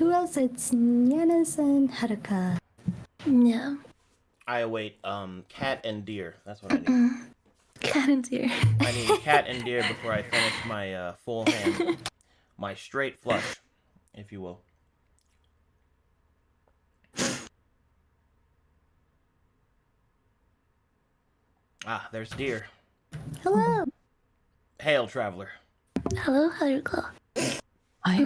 who else? It's Yanis and Haruka. Yeah. I await cat and deer. That's what I need. Cat and deer. I need cat and deer before I finish my full hand. My straight flush, if you will. Ah, there's deer. Hello. Hail, traveler. Hello, Haruka. Hi.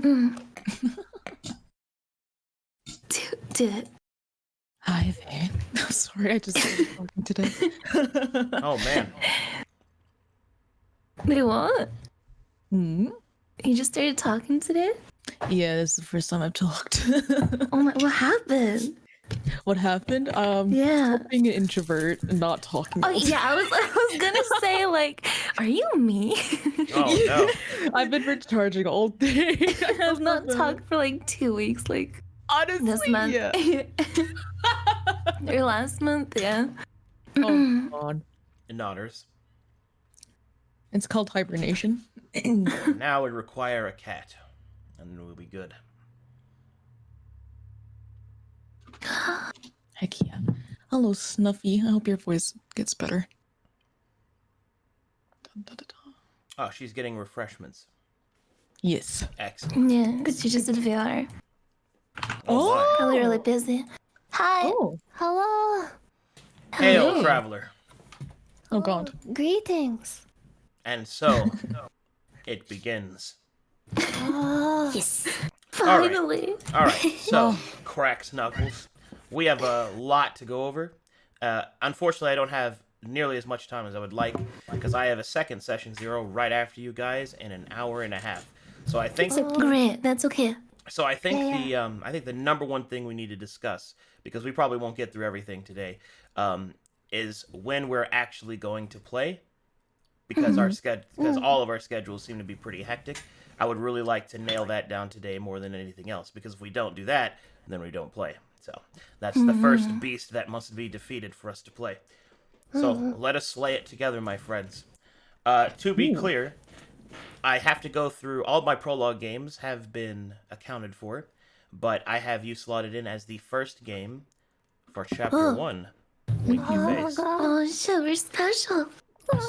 Do it. Hi there. Sorry, I just started talking today. Oh, man. Wait, what? Hmm? You just started talking today? Yeah, this is the first time I've talked. Oh my, what happened? What happened? Yeah. Stop being an introvert and not talking. Oh all the yeah, I was gonna say like, are you me? Oh, no. I've been recharging all day. I've not talked for like 2 weeks, like Honestly, this month. yeah. Or last month, yeah. Oh god. Nodders. It's called hibernation. Now we require a cat, and we'll be good. Heck yeah. Hello, Snuffy. I hope your voice gets better. Dun, dun, dun, dun. Oh, she's getting refreshments. Yes. Excellent. Yeah, because she just did VR. Oh, my. Probably really busy. Hi. Oh. Hello. Hail, Hello. traveler. Oh god. Greetings. And so, it begins. Yes. All right. Finally. All right, so, cracks knuckles. We have a lot to go over. Unfortunately, I don't have nearly as much time as I would like, because I have a second session 0 right after you guys in an hour and a half. So I think Great. That's okay. I think the number one thing we need to discuss, because we probably won't get through everything today, is when we're actually going to play, because because all of our schedules seem to be pretty hectic. I would really like to nail that down today more than anything else, because if we don't do that, then we don't play. So that's the first beast that must be defeated for us to play. So let us slay it together, my friends. To be clear, I have to go through all my prologue games have been accounted for, but I have you slotted in as the first game for chapter 1, Winky Face. Oh shit, we're special.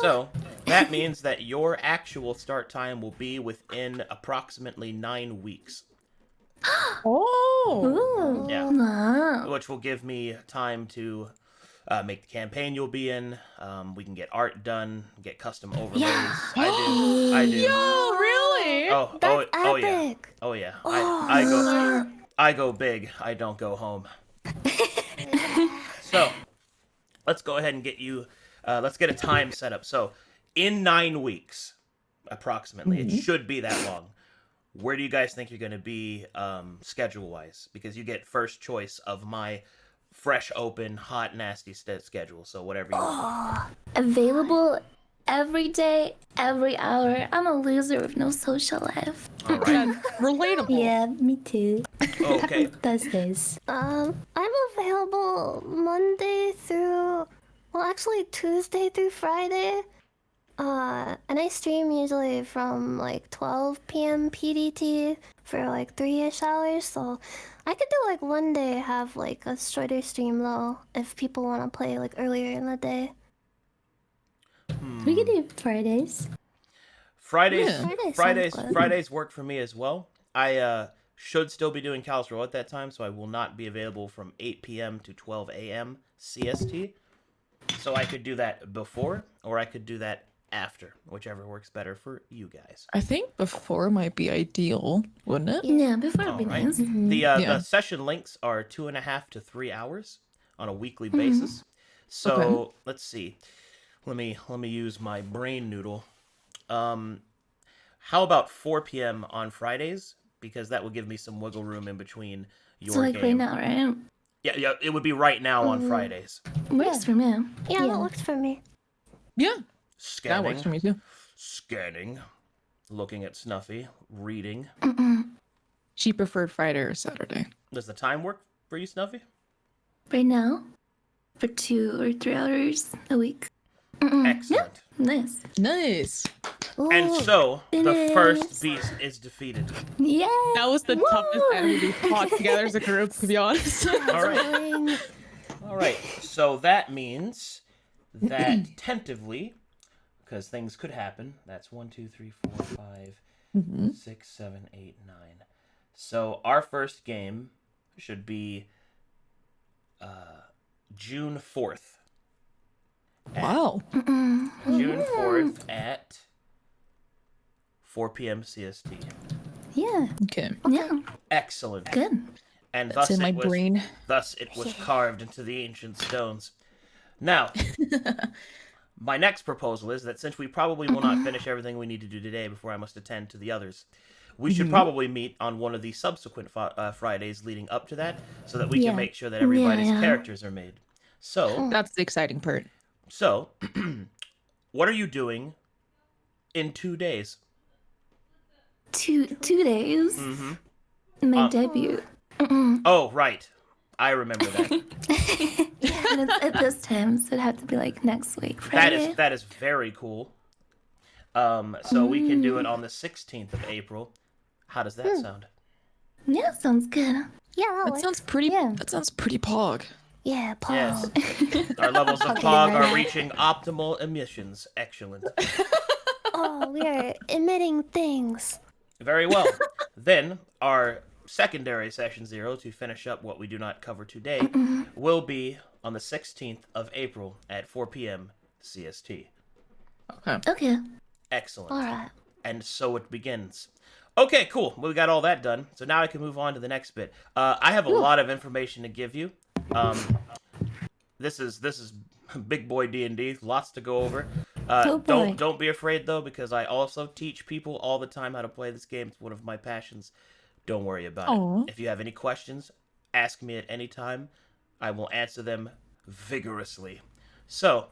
So that means that your actual start time will be within approximately 9 weeks. Oh. Ooh. Yeah. Wow. Which will give me time to make the campaign you'll be in. We can get art done, get custom overlays. Yeah. I do. Yo, really? Oh yeah. Epic. Oh yeah. Oh, I go big. I don't go home. So, let's go ahead and get you. Let's get a time set up. So, in 9 weeks, approximately, it should be that long. Where do you guys think you're going to be schedule-wise? Because you get first choice of my fresh, open, hot, nasty schedule. So whatever you want. Available every day, every hour. I'm a loser with no social life. All right. Relatable. Yeah, me too. Okay. Thursdays. I'm available Monday through, well, actually Tuesday through Friday. And I stream usually from like 12 p.m. PDT for like 3-ish hours. So I could do like one day have like a shorter stream though, if people want to play like earlier in the day. We can do Fridays. Fridays, Yeah. Friday sounds good. Fridays work for me as well. I should still be doing Cal's Row at that time, so I will not be available from 8 p.m. to 12 a.m. CST. So I could do that before, or I could do that after, whichever works better for you guys. I think before might be ideal, wouldn't it? Yeah, before it'd be All right. nice. The Yeah. session lengths are 2.5 to 3 hours on a weekly basis. So Okay. let's see. Let me use my brain noodle. How about 4 p.m. on Fridays? Because that will give me some wiggle room in between your So like game. right now, right? Yeah, it would be right now on Fridays. Works for me. Yeah, Yeah. that works for me. Yeah, Scanning. that works for me too. Scanning. Looking at Snuffy. Reading. She preferred Friday or Saturday. Does the time work for you, Snuffy? Right now, for 2 or 3 hours a week. Excellent. Nice. Nice. And Ooh, so the finish. first beast is defeated. Yeah. That was the toughest enemy we fought together as a group, to be honest. All right. All right. So that means that tentatively, because things could happen. That's 1, 2, 3, 4, 5, 6, 7, 8, 9. So our first game should be June 4th. Wow. June 4th at 4 p.m. CST. Yeah. Okay. Yeah. Excellent. Good. And That's in my brain. Thus it was carved into the ancient stones. Now, my next proposal is that since we probably will not finish everything we need to do today before I must attend to the others, we should probably meet on one of the subsequent Fridays leading up to that, so that we Yeah. can make sure that everybody's Yeah. characters are made. So, That's the exciting part. what are you doing in 2 days? 2 days. My debut. Oh, right. I remember that. And it's at this time, so it'd have to be like next week, Friday. That is very cool. So we can do it on the 16th of April. How does that sound? Yeah, sounds good. Yeah, That sounds pretty. Yeah. That sounds pretty pog. yeah, Paul. Yes. Our levels of fog are reaching optimal emissions. Excellent. Oh, we are emitting things. Very well. Then our secondary session 0 to finish up what we do not cover today will be on the 16th of April at 4 p.m. CST. Okay. Okay. Excellent. All right. And so it begins. Okay, cool. Well, we got all that done. So now I can move on to the next bit. I have a lot of information to give you. This is big boy D&D. Lots to go over. Oh, boy. Don't be afraid though, because I also teach people all the time how to play this game. It's one of my passions. Don't worry about Aw. it. If you have any questions, ask me at any time. I will answer them vigorously. So,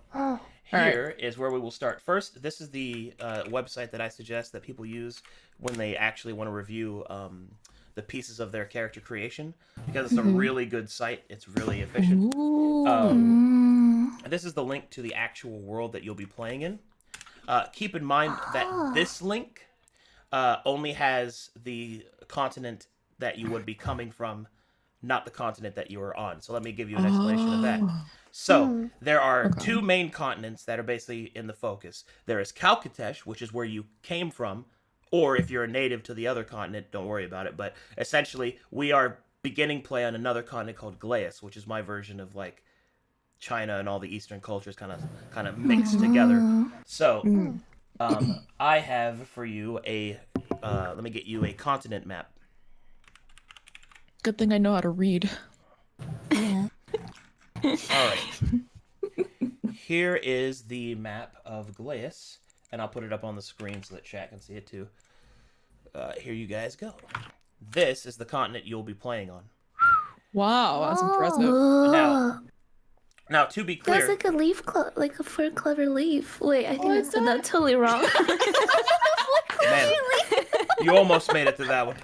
here is where we will start. First, this is the website that I suggest that people use when they actually want to review the pieces of their character creation, because it's a really good site. It's really efficient. This is the link to the actual world that you'll be playing in. Keep in mind that this link only has the continent that you would be coming from, not the continent that you are on. So let me give you an explanation of that. So there are two main continents that are basically in the focus. There is Kalkatesh, which is where you came from, or if you're a native to the other continent, don't worry about it. But essentially, we are beginning play on another continent called Glaeus, which is my version of like China and all the Eastern cultures kind of mixed together. So I have for you a let me get you a continent map. Good thing I know how to read. Yeah. All right. Here is the map of Glaeus, and I'll put it up on the screen so that chat can see it too. Here you guys go. This is the continent you'll be playing on. Wow, that's impressive. Now, to be clear, That's like a leaf, like a fur clever leaf. Wait, I think I said that totally wrong. man, you almost made it to that one.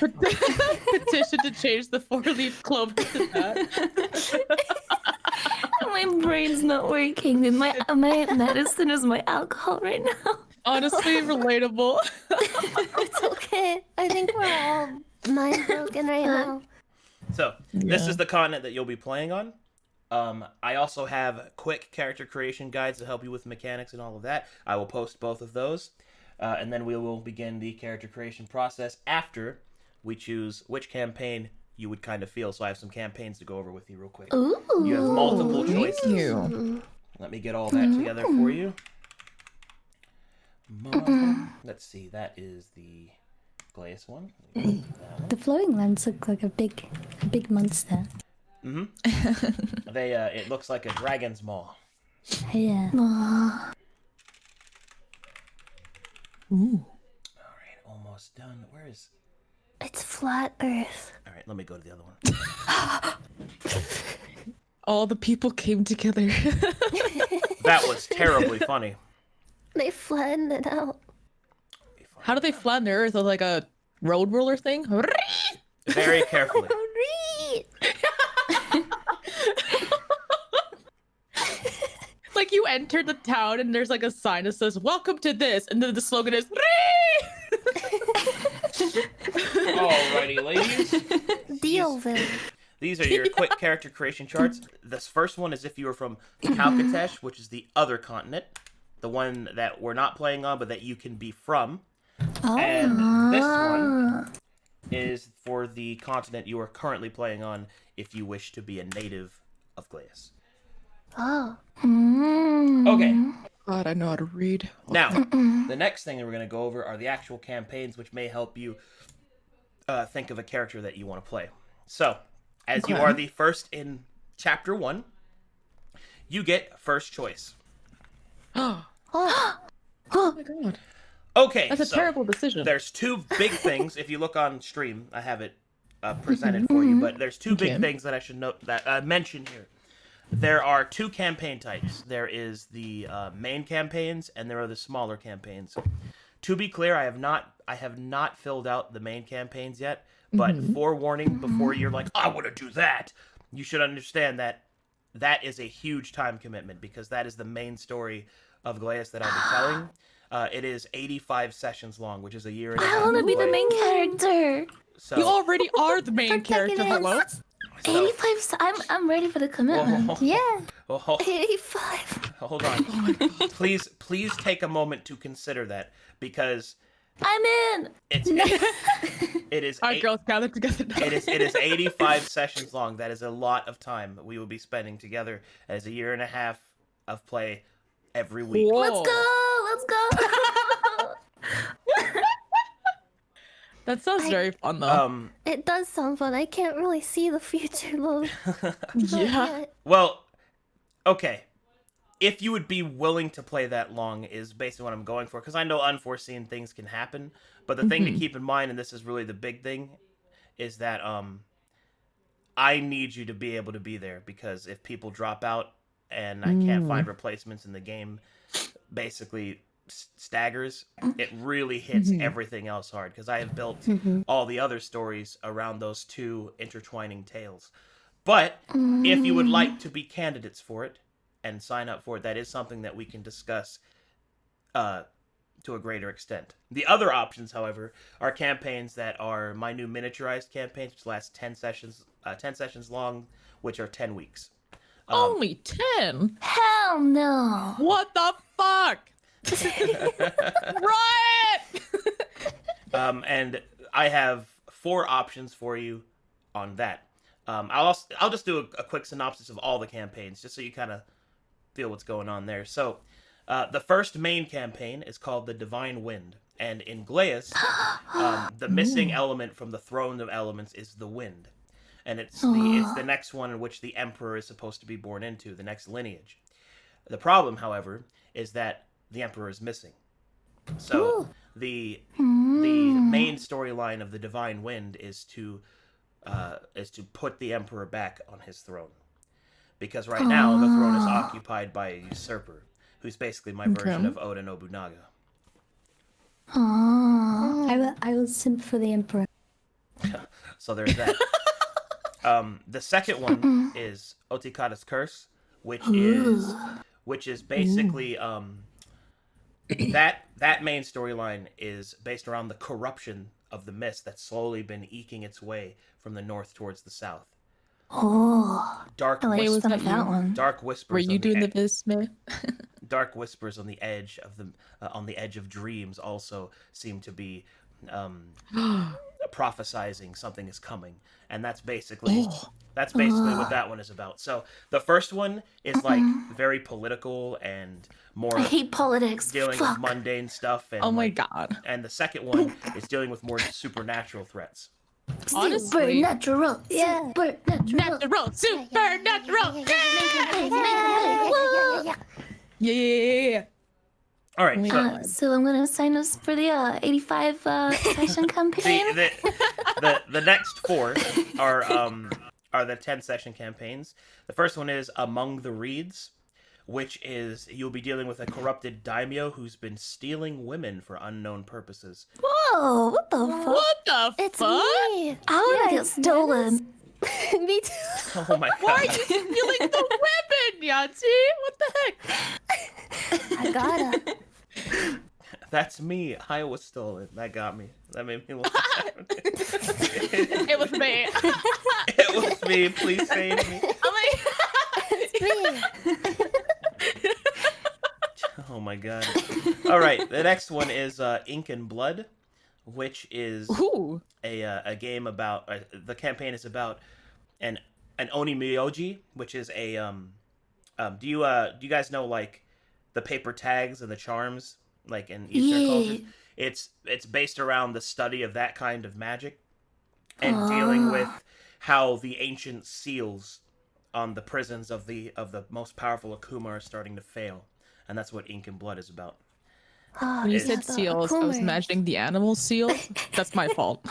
Petition to change the 4-leaf clover to that. My brain's not working, and my medicine is my alcohol right now. Honestly, relatable. It's okay. I think we're all mind broken right now. So, this Yeah. is the continent that you'll be playing on. I also have quick character creation guides to help you with mechanics and all of that. I will post both of those. And then we will begin the character creation process after we choose which campaign you would kind of feel. So I have some campaigns to go over with you real quick. Ooh. You have multiple choices. Thank you. Let me get all that together for you. Let's see, that is the Glaeus one. That one. The flowing lands look like a big monster. It looks like a dragon's maw. Yeah. Aw. Ooh. All right, almost done. Where is? It's flat Earth. All right, let me go to the other one. All the people came together. That was terribly funny. They flattened it out. How do they flatten the earth with like a road roller thing? Very carefully. Like you enter the town and there's like a sign that says "Welcome to this," and then the slogan is Alrighty, ladies. Deal then. These are your quick character creation charts. This first one is if you are from Kalkatesh, which is the other continent, the one that we're not playing on, but that you can be from. And this one is for the continent you are currently playing on if you wish to be a native of Glaeus. Oh. Okay. God, I know how to read. Now, the next thing that we're going to go over are the actual campaigns, which may help you think of a character that you want to play. So, as you are the first in Chapter 1, you get first choice. Oh Oh. my god. Okay, That's a terrible decision. There's two big things. If you look on stream, I have it presented for you, but there's two big things that I should note that mention here. There are two campaign types. There is the main campaigns, and there are the smaller campaigns. To be clear, I have not filled out the main campaigns yet, but forewarning before you're like, I want to do that, you should understand that that is a huge time commitment because that is the main story of Glaeus that I'll be telling. It is 85 sessions long, which is a year and a half. I want to be the play. main character. So, You already are the main character. Hello. 85. I'm ready for the commitment. Yeah. hold 85. on. Please take a moment to consider that because I'm in. it is Our girls gathered together. it is 85 sessions long. That is a lot of time that we will be spending together as a year and a half of play every week. Whoa. Let's go. That sounds very fun though. It does sound fun. I can't really see the future though. Yeah. Well, okay. If you would be willing to play that long is basically what I'm going for, because I know unforeseen things can happen. But the thing to keep in mind, and this is really the big thing, is that I need you to be able to be there, because if people drop out and I can't find replacements in the game, basically staggers, it really hits everything else hard, because I have built all the other stories around those two intertwining tales. But if you would like to be candidates for it and sign up for it, that is something that we can discuss to a greater extent. The other options, however, are campaigns that are my new miniaturized campaigns, which last 10 sessions long, which are 10 weeks. Only 10? Hell no. What the fuck? Right! And I have 4 options for you on that. I'll just do a quick synopsis of all the campaigns, just so you kind of feel what's going on there. So, the first main campaign is called the Divine Wind, and in Glaeus, the missing element from the Throne of Elements is the wind, and it's the next one in which the Emperor is supposed to be born into, the next lineage. The problem, however, is that the Emperor is missing. So the main storyline of the Divine Wind is to put the Emperor back on his throne, because right now the throne is occupied by a usurper, who's basically my version of Oda Nobunaga. I will simp for the Emperor. So there's that. The second one is Okitaka's Curse, which is basically that main storyline is based around the corruption of the mist that's slowly been eking its way from the north towards the south. Dark I like whispers. some of that one. Dark whispers. Were you on doing the ed- business? Dark whispers on the edge of dreams also seem to be prophesizing something is coming, and that's basically what that one is about. So the first one is like very political and more I hate politics. dealing Fuck. with mundane stuff, and Oh my like, god. and the second one is dealing with more supernatural threats. Honestly. Supernatural. Yeah. Supernatural. Supernatural! Yeah. Yeah. All right, So I'm gonna sign us for the 85 session campaign. the next 4 are the 10 session campaigns. The first one is Among the Reeds, which is you'll be dealing with a corrupted daimyo who's been stealing women for unknown purposes. Whoa! What the fuck? What the It's fuck? me. I wanna get stolen. Me too. Oh my Why are god! you stealing the weapon, Yancy? What the heck? I gotta. That's me. I was stolen. That got me. That made me laugh. It was me. It was me. Please save me. It's me. Oh my god. All right. The next one is Ink and Blood, which is Ooh. a game about. The campaign is about an onimyoji, which is a do you guys know like the paper tags and the charms like in Eastern cultures? It's based around the study of that kind of magic and dealing with how the ancient seals on the prisons of the most powerful Akuma are starting to fail, and that's what Ink and Blood is about. When you said seals, I was imagining the animal seal. That's my fault.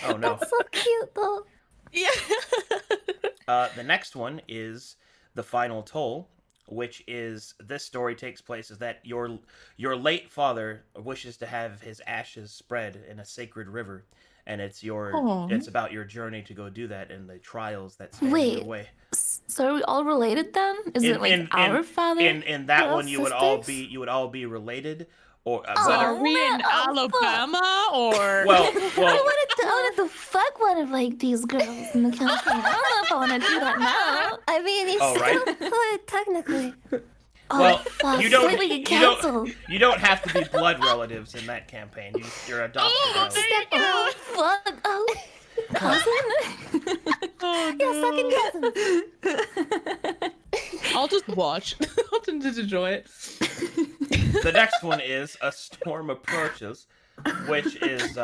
Oh no. That's so cute though. Yeah. The next one is The Final Toll, which is this story takes place is that your late father wishes to have his ashes spread in a sacred river, and it's about your journey to go do that and the trials that stand in your way. So are we all related then? Is it like our father? In that We're one, all you would all be related, or So whether are we in Alabama or? well. I wanted to fuck one of like these girls in the campaign. I don't know if I want to do that now. I mean, you Oh, right. still could technically. Well, Fuck. you don't. Wait, we get You canceled. don't have to be blood relatives in that campaign. You're adopted. relatives. Oh, fuck. Oh, cousin? Oh, Yeah, no. second cousin. I'll just watch. I'll just enjoy it. The next one is A Storm Approaches, which is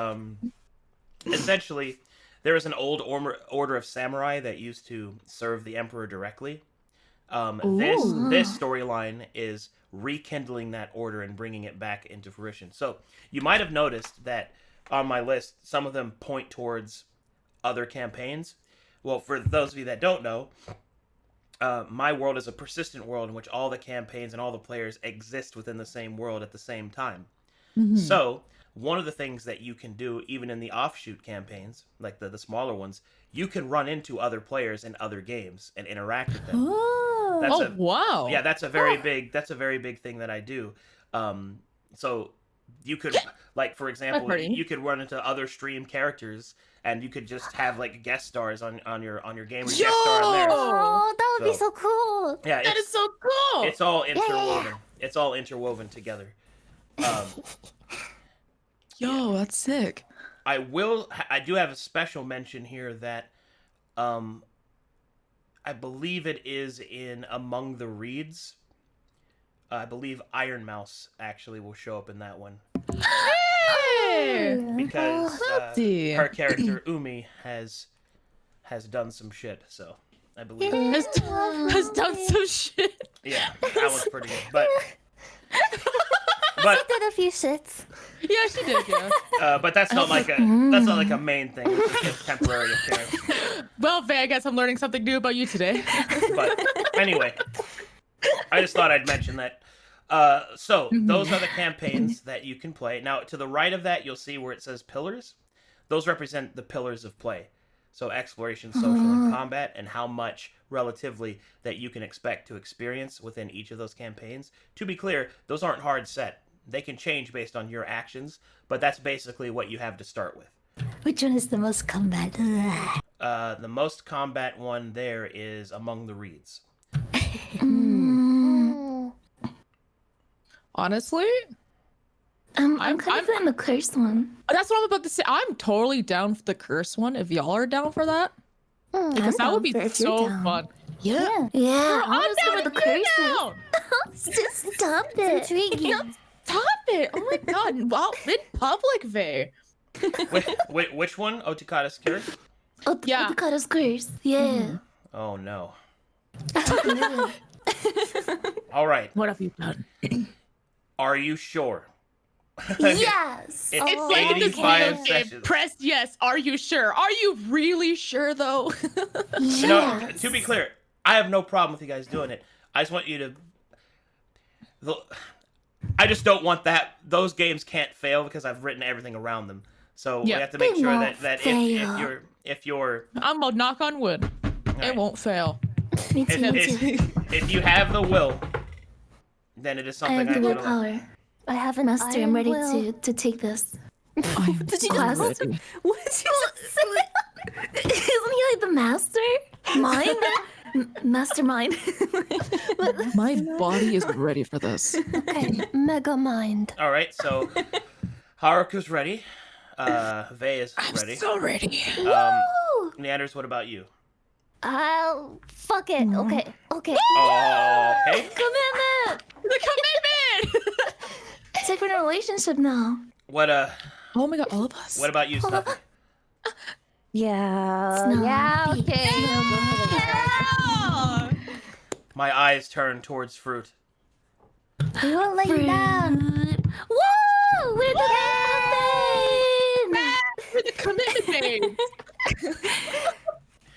essentially there is an old order of samurai that used to serve the emperor directly. This storyline is rekindling that order and bringing it back into fruition. So you might have noticed that on my list, some of them point towards other campaigns. Well, for those of you that don't know, my world is a persistent world in which all the campaigns and all the players exist within the same world at the same time. Mm-hmm. So one of the things that you can do, even in the offshoot campaigns, like the smaller ones, you can run into other players in other games and interact with them. Oh. Wow. Yeah, that's a very big thing that I do. So you could, like, for example, you could run into other stream characters, and you could just have like guest stars on your game or guest star on theirs. Oh, that would be so cool. Yeah, That is so cool. it's all interwoven. It's all interwoven together. Yo, that's sick. I do have a special mention here that I believe it is in Among the Reeds. I believe Iron Mouse actually will show up in that one Hey! because See. her character Umi has done some shit. So I believe Has done some shit. yeah, that was pretty good. But Did a few shits. Yeah, she did. Yeah. but that's not like a main thing. It's just a temporary appearance. Well, Faye, I guess I'm learning something new about you today. But anyway, I just thought I'd mention that. So those are the campaigns that you can play. Now, to the right of that, you'll see where it says pillars. Those represent the pillars of play. So exploration, social, and combat, and how much relatively that you can expect to experience within each of those campaigns. To be clear, those aren't hard set. They can change based on your actions, but that's basically what you have to start with. Which one is the most combat? The most combat one there is Among the Reeds. Honestly, I'm kind of in the cursed one. that's what I'm about to say. I'm totally down for the curse one if y'all are down for that. Because that would be so fun. Yeah. Yeah, I'm I'm down for the if you're curses. down. Just stop it. Intriguing. Stop it! Oh my god! Wow, in public, Vay. Which one? Okitaka's curse? Yeah. Okitaka's curse. Yeah. Oh no. All right. What have you done? Are you sure? Yes. It's It's like this 85 game. sessions. Press yes. Are you sure? Are you really sure though? You know, to be clear, I have no problem with you guys doing it. I just want you to. I just don't want that. Those games can't fail because I've written everything around them. So we Yeah. have to make They sure won't that fail. if you're I'm gonna knock on wood. right. It won't fail. Me too. if you have the will, then it is I something have I the should willpower. I have an Master, I'm iron ready will. to take this. I'm Did you so just- ready. What did you just say? Isn't he like the master? Mine? Mastermind. My body is ready for this. Okay, mega mind. All right, so Haruku's ready. Vey is ready. So ready. Woo! Neanders, what about you? Fuck it. Okay. Okay. Oh, okay. Commitment! The commitment! It's like we're in a relationship now. What Oh my god, all of us. What about you, Snuffy? Snuffy. Yeah. Okay. Yeah! My eyes turn towards fruit. We won't let you down. Woo! We're the For the commitment, babe.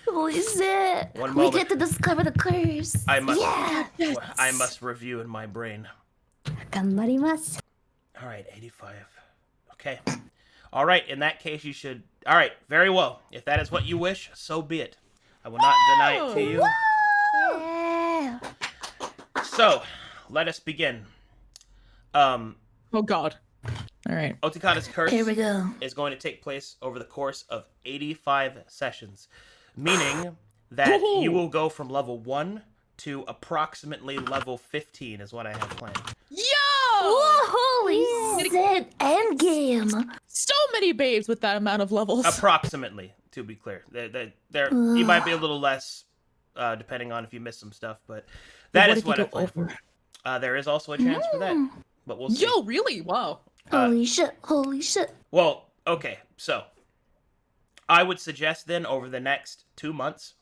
Holy shit! One We moment. get to discover the curse. I must. Yeah. I must review in my brain. 頑張ります。 All right, 85. Okay. All right. In that case, you should. All right. Very well. If that is what you wish, so be it. I will not deny it to you. Yeah. So, let us begin. Oh god. All right. Okitaka's curse Here we go. is going to take place over the course of 85 sessions, meaning that you will go from level 1 to approximately level 15 is what I have planned. Yo! Whoa, holy shit! End game. So many babes with that amount of levels. Approximately, to be clear. You might be a little less, depending on if you miss some stuff, but that What is if you what I go planned for. over? There is also a chance for that, but we'll see. Yo, really? Wow. Holy shit! Holy shit! Well, okay, so I would suggest then over the next 2 months,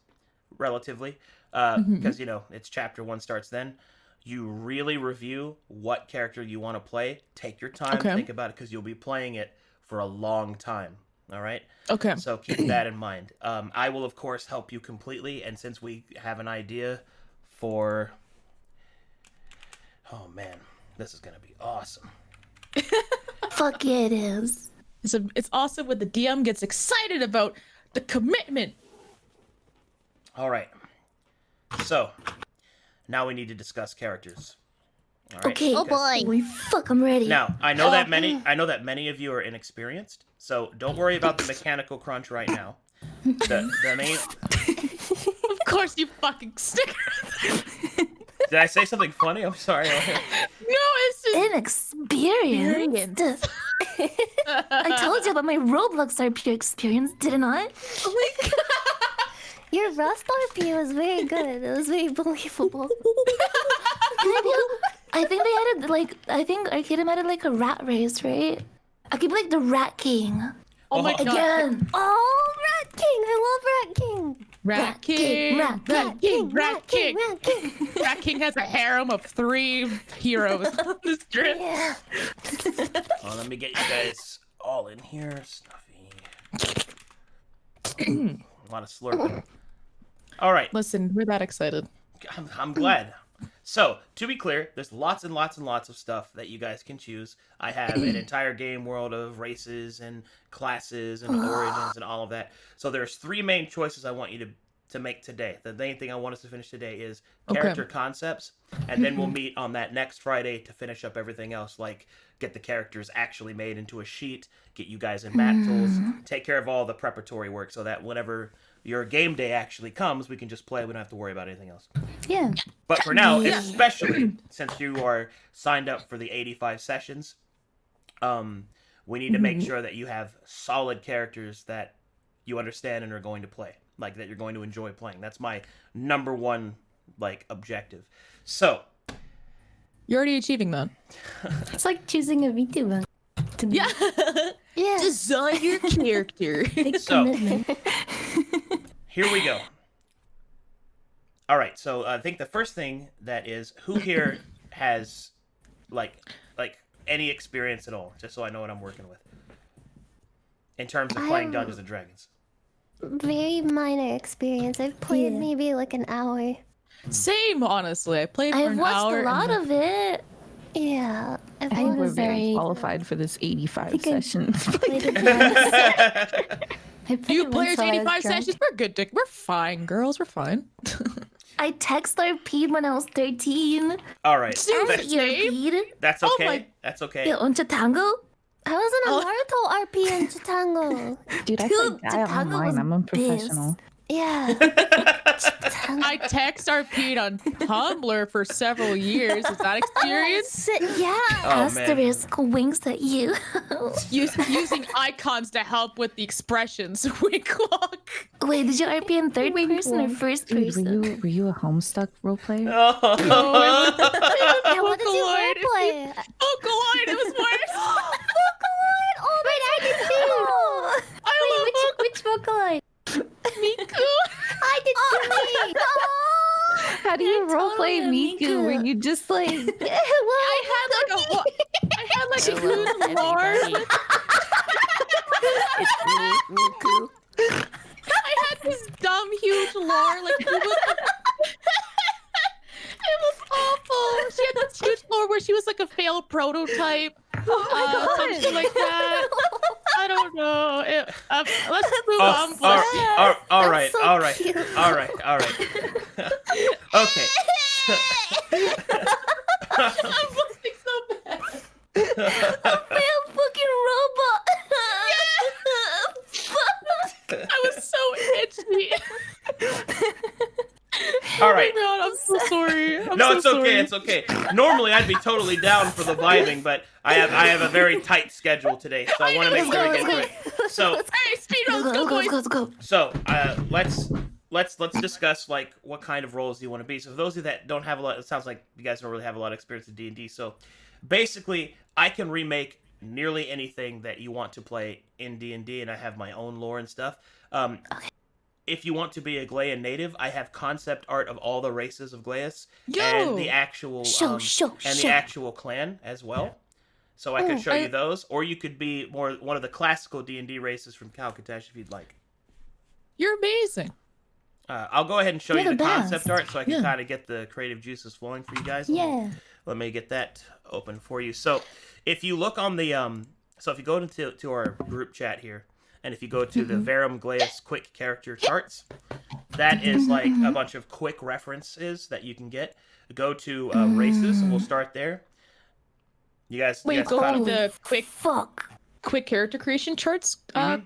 relatively, because it's chapter 1 starts then. You really review what character you want to play. Take your time, Okay. think about it, because you'll be playing it for a long time. All right. Okay. So keep that in mind. I will of course help you completely, and since we have an idea for, oh man, this is gonna be awesome. Fuck yeah, it is. It's awesome when the DM gets excited about the commitment. All right. So now we need to discuss characters. All right. Okay. Oh boy. Holy fuck! I'm ready. Now I know that many of you are inexperienced, so don't worry about the mechanical crunch right now. The main. Of course, you fucking sticker. Did I say something funny? I'm sorry. No, it's just. Inexperienced. I told you about my Roblox RP experience, didn't I? Oh my god. Your Rust RP was very good. It was very believable. I think they added I think Arcadum added like a rat race, right? I could be like the Rat King Oh my god. again. Oh, Rat King! I love Rat King. Rat King. Rat Rat King. Rat King. Rat King. Rat King has a harem of 3 heroes on the strip. Yeah. Oh, let me get you guys all in here, Snuffy. A lot of slurping. All right. Listen, we're that excited. I'm glad. So, to be clear, there's lots and lots and lots of stuff that you guys can choose. I have an entire game world of races and classes and origins and all of that. So there's 3 main choices I want you to make today. The main thing I want us to finish today is character concepts, and then we'll meet on that next Friday to finish up everything else, like get the characters actually made into a sheet, get you guys in map tools, take care of all the preparatory work so that whenever your game day actually comes, we can just play. We don't have to worry about anything else. Yeah. But for now, especially since you are signed up for the 85 sessions, we need to make sure that you have solid characters that you understand and are going to play, like that you're going to enjoy playing. That's my number one objective. So You're already achieving that. It's like choosing a VTuber. To me. Yeah. Yeah. Design your character. Big So- commitment. here we go. All right, so I think the first thing that is, who here has like any experience at all, just so I know what I'm working with in terms of playing Dungeons and Dragons. Very minor experience. I've played Yeah. maybe like an hour. Same, honestly. I played for I've an watched hour. a lot of it. Yeah. I've I think we're only very qualified for this 85 think I- sessions. Played it once. I played You it players once while I was 85 drunk. sessions. We're good, Dick. We're fine, girls. We're fine. I text RP when I was 13. All right. I That's, RP'd. that's Oh okay. my- That's okay. Yeah, on Chitango. I was in a Naruto RP in Chitango. Dude, I Dude, play Gaia Chitango was online. I'm unprofessional. Yeah. I text RP'd on Tumblr for several years. Is that experience? Yeah. Oh, man. Asterisk winks at you. Using icons to help with the expressions. Wink look. Wait, did you RP in third person or first Dude, person? were you a Homestuck role player? Oh. Yeah, what did you Vocaloid. roleplay? Vocaloid, it was worse. Vocaloid! Oh, wait, I did too! I love Which Vocaloid? Miku. I did too! Oh! How do you totally roleplay a Miku? Miku. Where you just like I had like a huge lore. It's me, Miku. I had this dumb huge lore. Like it was awful. She had this huge lore where she was like a failed prototype. Something like that. I don't know. Let's move on. All right. That's so All right. cute. All right. All right. Okay. I'm looking so bad. Real fucking robot. I was so itchy. All right. Oh my God, I'm so sorry. No, so it's okay. sorry. It's okay. Normally, I'd be totally down for the vibing, but I have a very tight schedule today, so I want to make sure we get through it. So, Hey, speed Let's runs, go, go let's boys. go, let's go. so let's discuss like what kind of roles you want to be. So, for those of you that don't have a lot, it sounds like you guys don't really have a lot of experience in D&D. So, basically, I can remake nearly anything that you want to play in D&D, and I have my own lore and stuff. If you want to be a Glean native, I have concept art of all the races of Glaeus and the actual the actual clan as well. So I could show you those, or you could be more one of the classical D&D races from Calcutash if you'd like. You're amazing. I'll go ahead and show You're you the the concept best. art so I can Yeah. kind of get the creative juices flowing for you guys. Yeah. Let me get that open for you. So if you look on the so if you go to our group chat here, and if you go to the Verum Glaeus quick character charts, that is like a bunch of quick references that you can get. Go to races, and we'll start there. You guys, Wait, you guys go caught to up? the Fuck. quick character creation charts.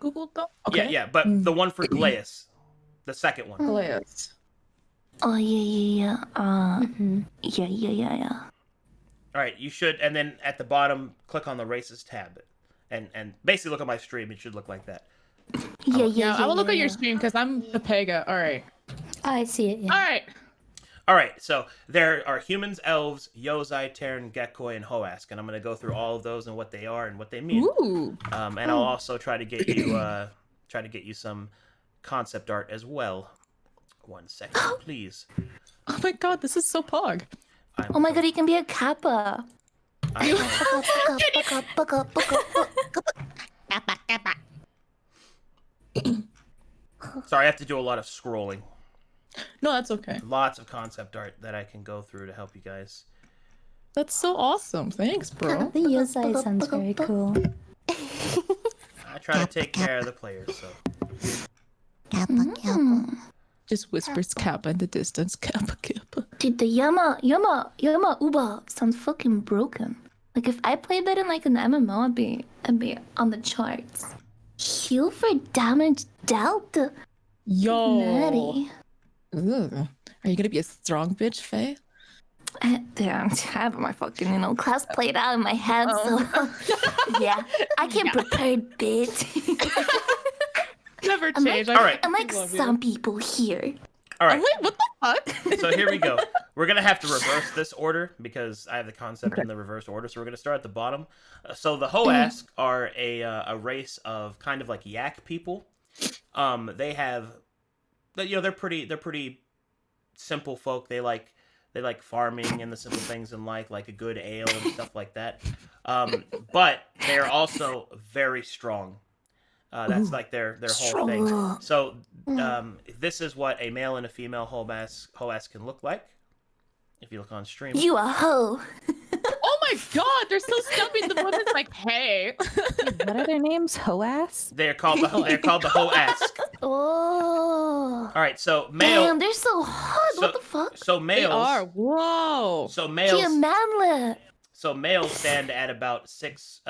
Google them. Okay. Yeah, but the one for Glaeus, the second one. Glaeus. Oh, yeah. Yeah. All right, you should, and then at the bottom, click on the races tab, and basically look at my stream. It should look like that. Yeah, I will look at your stream because I'm the Pega. All right. I see it. Yeah. All right. All right, so there are humans, elves, Yozai, Terran, Gecko, and Hoask, and I'm going to go through all of those and what they are and what they mean. Ooh. And I'll also try to get you some concept art as well. 1 second, please. Oh my God, this is so pog. Oh my God, you can be a kappa. Sorry, I have to do a lot of scrolling. No, that's okay. Lots of concept art that I can go through to help you guys. That's so awesome. Thanks, bro. The Yozai sounds very cool. I try to take care of the players, so. Just whispers Kappa in the distance. Kappa, Kappa. Dude, the Yama Uba sounds fucking broken. Like if I played that in like an MMO, I'd be on the charts. Heal for damage dealt. Yo. Natty. Ugh. Are you gonna be a strong bitch, Faye? Damn, I have my fucking, class played out in my head, so yeah, I came prepared, bitch. Never I'm change. All right. Unlike some people here. All right, Wait, what the fuck? so here we go. We're going to have to reverse this order because I have the concept in the reverse order. So we're going to start at the bottom. So the Hoask are a race of kind of like yak people. They have, they're pretty simple folk. They like farming and the simple things in life, like a good ale and stuff like that. But they're also very strong. That's like their whole thing. So this is what a male and a female Hoask can look like. If you look on stream. You a hoe. Oh my God, they're so stubby. The woman's like, hey. what are their names? Hoas? They're called the Hoask. Oh. All right, so male. Damn, they're so hot. What the fuck? So They males. are. Whoa. So She a males. manlet. So males stand at about 6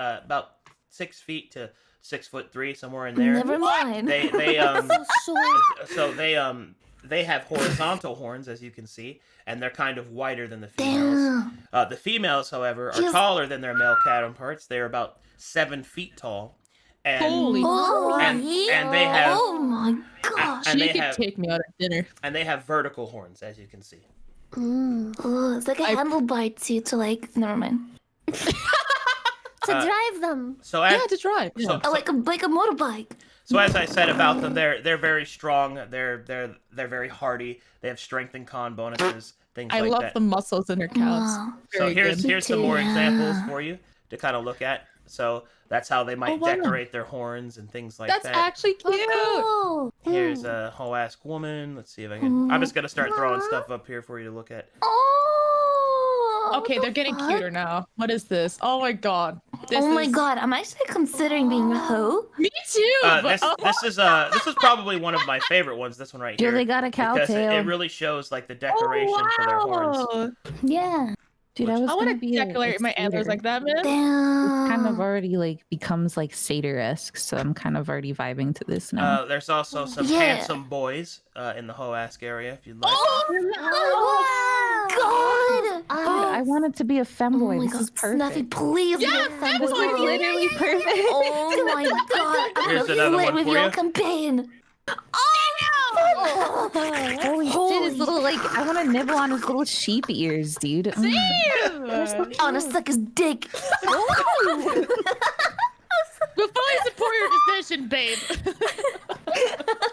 feet to 6'3", somewhere in there. Never mind. They So short. so they have horizontal horns, as you can see, and they're kind of wider than the females. Damn. The females, however, are Yes. taller than their male counterparts. They're about 7 feet tall, and Holy Oh, and yeah. they have Oh my gosh. and she they could have take me out at dinner. and they have vertical horns, as you can see. Oh, it's like a handlebar to like. Never mind. To drive them. So as Yeah, to drive. Yeah. Oh, like a motorbike. So as I said about them, they're very strong. They're very hardy. They have strength and con bonuses, things I like love that. the muscles in her calves. Wow. So Very here's good. some more Yeah. examples for you to kind of look at. So that's how they might Oh, wow. decorate their horns and things like That's that. actually cute. Oh, cool. Here's a Hoask woman. Let's see if I can. I'm just gonna start throwing stuff up here for you to look at. Oh. Okay, what they're the getting fuck? cuter now. What is this? Oh my god. This Oh my is- god, I'm actually considering being a hoe. Me too. but- This is probably one of my favorite ones. This one right Yo, here. they got a cow because it tail. really shows like the decoration for their horns. wow. Yeah. Dude, I Which- was I gonna want to be decorate my antlers like that, man. Damn. Kind of already like becomes like satyr-esque, so I'm kind of already vibing to this now. There's also some Yeah. handsome boys in the Hoask area, if you'd like. Oh my god. Dude, I wanted to be a femboy. This is perfect. Snuffy, please. Yeah, be a femboy, This is femboy. literally perfect. Oh my god. I'm Here's gonna another flirt one with for your you. campaign. Holy shit, his little like I want to nibble on his little sheep ears, dude. I wanna suck his dick. We'll fully support your decision, babe.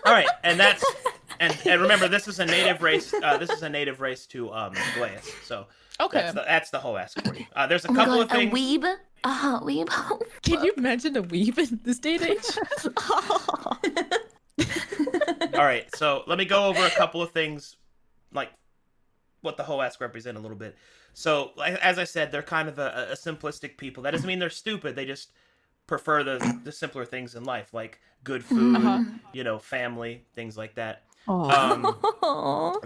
All right, and that's and remember this is a native race. This is a native race to Glaeus. So Okay. that's the Hoask for you. There's a Oh my couple god, of things. a weeb? Weeb. Can you imagine a weave in this day and age? All right, so let me go over a couple of things, like what the Hoask represent a little bit. So, as I said, they're kind of a simplistic people. That doesn't mean they're stupid. They just prefer the simpler things in life, like good food, family, things like that.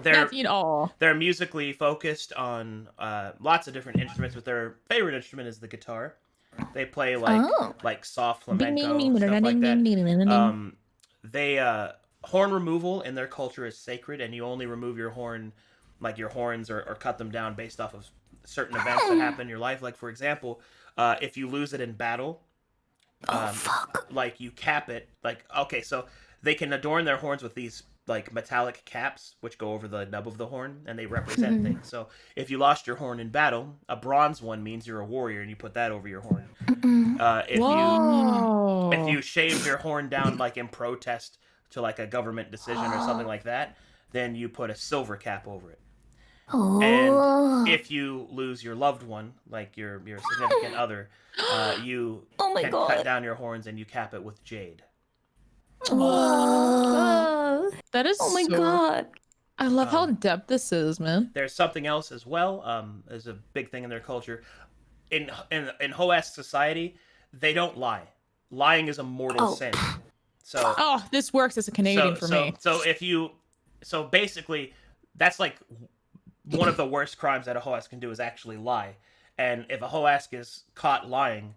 They're they're musically focused on lots of different instruments, but their favorite instrument is the guitar. They play like soft flamenco, stuff like that. They horn removal in their culture is sacred, and you only remove your horn, like your horns, or cut them down based off of certain events that happen in your life. Like for example, if you lose it in battle, like you cap it. Like okay, so they can adorn their horns with these like metallic caps, which go over the nub of the horn, and they represent things. So if you lost your horn in battle, a bronze one means you're a warrior, and you put that over your horn. If you shave your horn down like in protest to like a government decision or something like that, then you put a silver cap over it. And if you lose your loved one, like your significant other, you can cut down your horns and you cap it with jade. That is Oh my so... god. I love how in depth this is, man. There's something else as well. There's a big thing in their culture. In Hoask society, they don't lie. Lying is a mortal sin. So this works as a Canadian for me. So basically, that's like one of the worst crimes that a Hoask can do is actually lie. And if a Hoask is caught lying,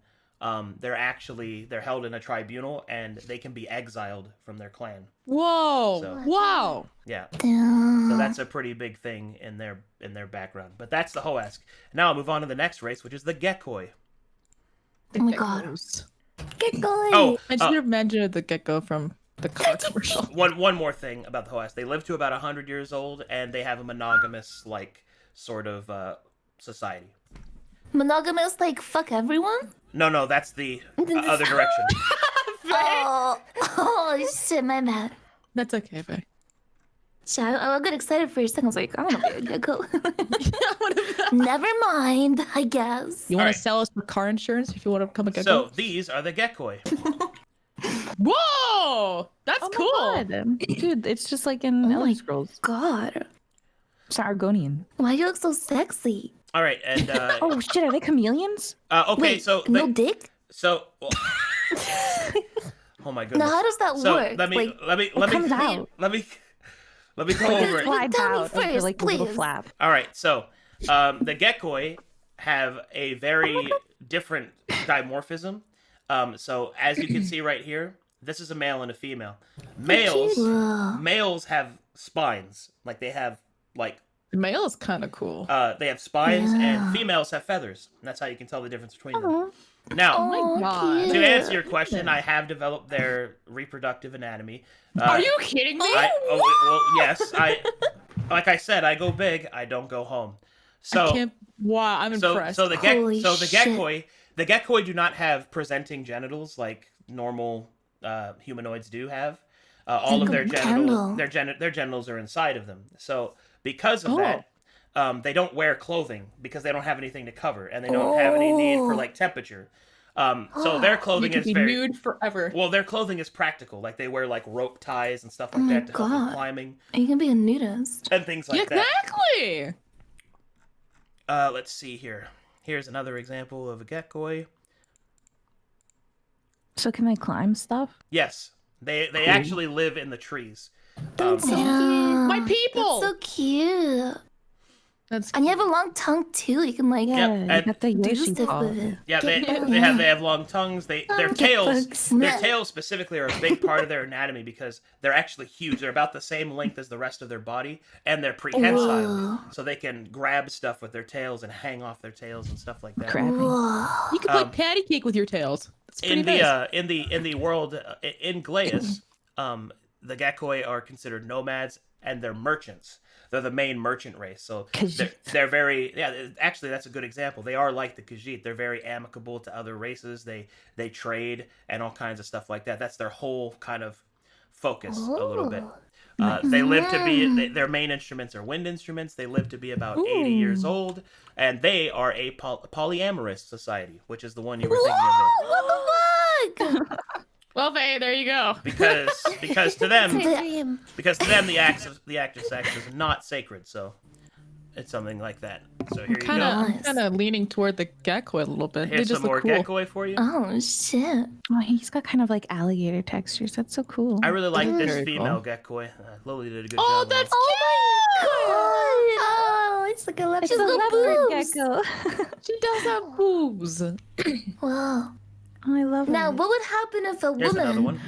they're held in a tribunal and they can be exiled from their clan. Whoa! So- Wow! Yeah. Damn. So that's a pretty big thing in their background. But that's the Hoask. Now I'll move on to the next race, which is the Gecko. Oh my god. Gecko. Oh, I just mentioned the gecko from the car commercial. one more thing about the Hoask. They live to about 100 years old, and they have a monogamous, like, sort of society. Monogamous, like fuck everyone? No, that's the other direction. Oh shit, my bad. That's okay, babe. Shit, I got excited for a second. I was like, I want to be a gecko. Never mind, I guess. You want Alright. to sell us for car insurance if you want to become a gecko? So these are the Gecko. Whoa! That's Oh my cool! God. Dude, it's just like in Oh my Elder Scrolls. God, Sargonian. why you look so sexy? All right, and Oh shit, are they chameleons? okay, Wait, so no dick? so well, Oh my goodness. Now, how does that So work? let me comes out. let me go over it. Slides Tell me out of first, like the little please. flap. All right, so the Gecko have a very different dimorphism. So as you can see right here, this is a male and a female. Males have spines, like they have like Male is kind of cool. they have spines, Yeah. and females have feathers. And that's how you can tell the difference between them. Now, Oh my God. cute. to answer your question, I have developed their reproductive anatomy. Are you kidding me? Yes. Like I said, I go big, I don't go home. So Wow, I'm impressed. So the Holy the Gecko do not have presenting genitals like normal humanoids do have. All of their genitals, their genitals are inside of them. So because of that, they don't wear clothing because they don't have anything to cover, and they don't have any need for like temperature. So their clothing you is can be very nude forever. well. Their clothing is practical, like they wear like rope ties and stuff like that to help with climbing You can be a nudist. and things like that. Exactly. Let's see here. Here's another example of a Gecko. So can they climb stuff? Yes, they actually live in the trees. My people. That's so cute. That's And you have a long tongue too. You can like Yeah, and you got the do Yoshi stuff paw. with it. Yeah, they have long tongues. Their tails specifically are a big part of their anatomy because they're actually huge. They're about the same length as the rest of their body, and they're prehensile, so they can grab stuff with their tails and hang off their tails and stuff like that. Grabbing. Whoa. you can play patty cake with your tails. It's pretty In nice. the world in Glaeus, the Gecko are considered nomads and they're merchants. They're the main merchant race, so they're very actually that's a good example. They are like the Khajiit. They're very amicable to other races. They trade and all kinds of stuff like that. That's their whole kind of focus a little bit. They live to be their main instruments are wind instruments. They live to be about 80 years old, and they are a polyamorous society, which is the one you were thinking of. What the fuck? Well, Faye, there you go. Because to them the act of sex is not sacred, so it's something like that. So here you go. Nice. Kind of leaning toward the Gecko a little bit. Here's they just some more look cool. Gecko for you. Oh shit. Oh, he's got kind of like alligator textures. That's so cool. I really like this Very female cool. Gecko. Lily did a good Oh, job. that's Oh cute. Oh, it's like a leopard. It's a leopard boobs. gecko. She does have boobs. Wow. Oh, I love Now, it. what would happen if a Here's another woman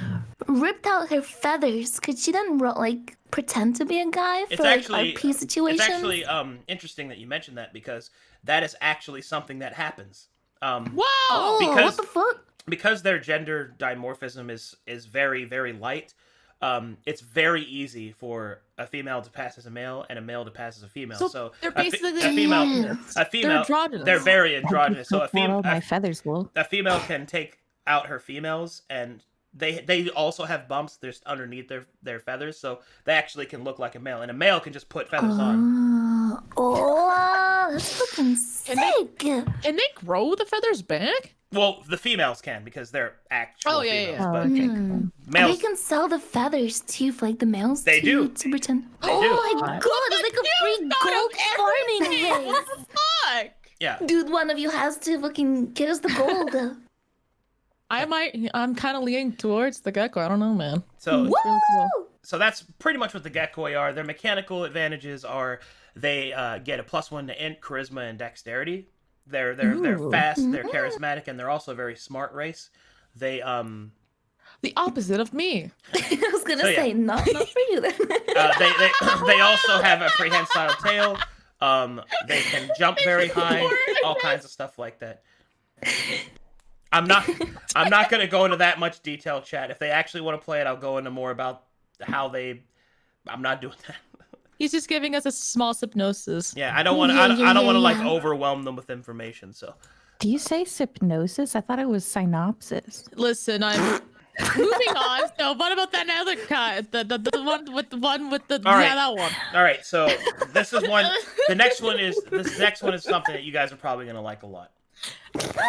one. ripped out her feathers? Could she then like pretend to be a guy for It's like actually RP situations? It's actually interesting that you mentioned that because that is actually something that happens. Wow. Oh, because- what the fuck? Because their gender dimorphism is very, very light. It's very easy for a female to pass as a male and a male to pass as a female. So they're a fe- basically a female, Yes. a female, androgynous. they're very androgynous. So my feathers will. a female can take out her females, and they also have bumps just underneath their feathers, so they actually can look like a male, and a male can just put feathers on. Oh, that's fucking sick. And they grow the feathers back? Well, the females can because they're actual females, Oh, but okay, cool. And males they can sell the feathers too for like the males. They do. To pretend. They oh do. my god, it's like a free gold farming race. yeah. Dude, one of you has to fucking get us the gold. I'm kind of leaning towards the Gecko. I don't know, man. So It's really cool. So that's pretty much what the Gecko are. Their mechanical advantages are they get a +1 to int, charisma, and dexterity. They're fast, they're charismatic, and they're also a very smart race. They The opposite of me. I was gonna So, yeah. say not for you then. they also have a prehensile tail. They can jump very high, all kinds of stuff like that. I'm not gonna go into that much detail, chat. If they actually want to play it, I'll go into more about how they. I'm not doing that. He's just giving us a small hypnosis. Yeah, I don't want to. Yeah, I don't want to yeah, like yeah. overwhelm them with information. So Do you say hypnosis? I thought it was synopsis. Listen, I'm moving on. So what about that other cut? The one with the All right. yeah, that one. all right, so this is one. This next one is something that you guys are probably gonna like a lot.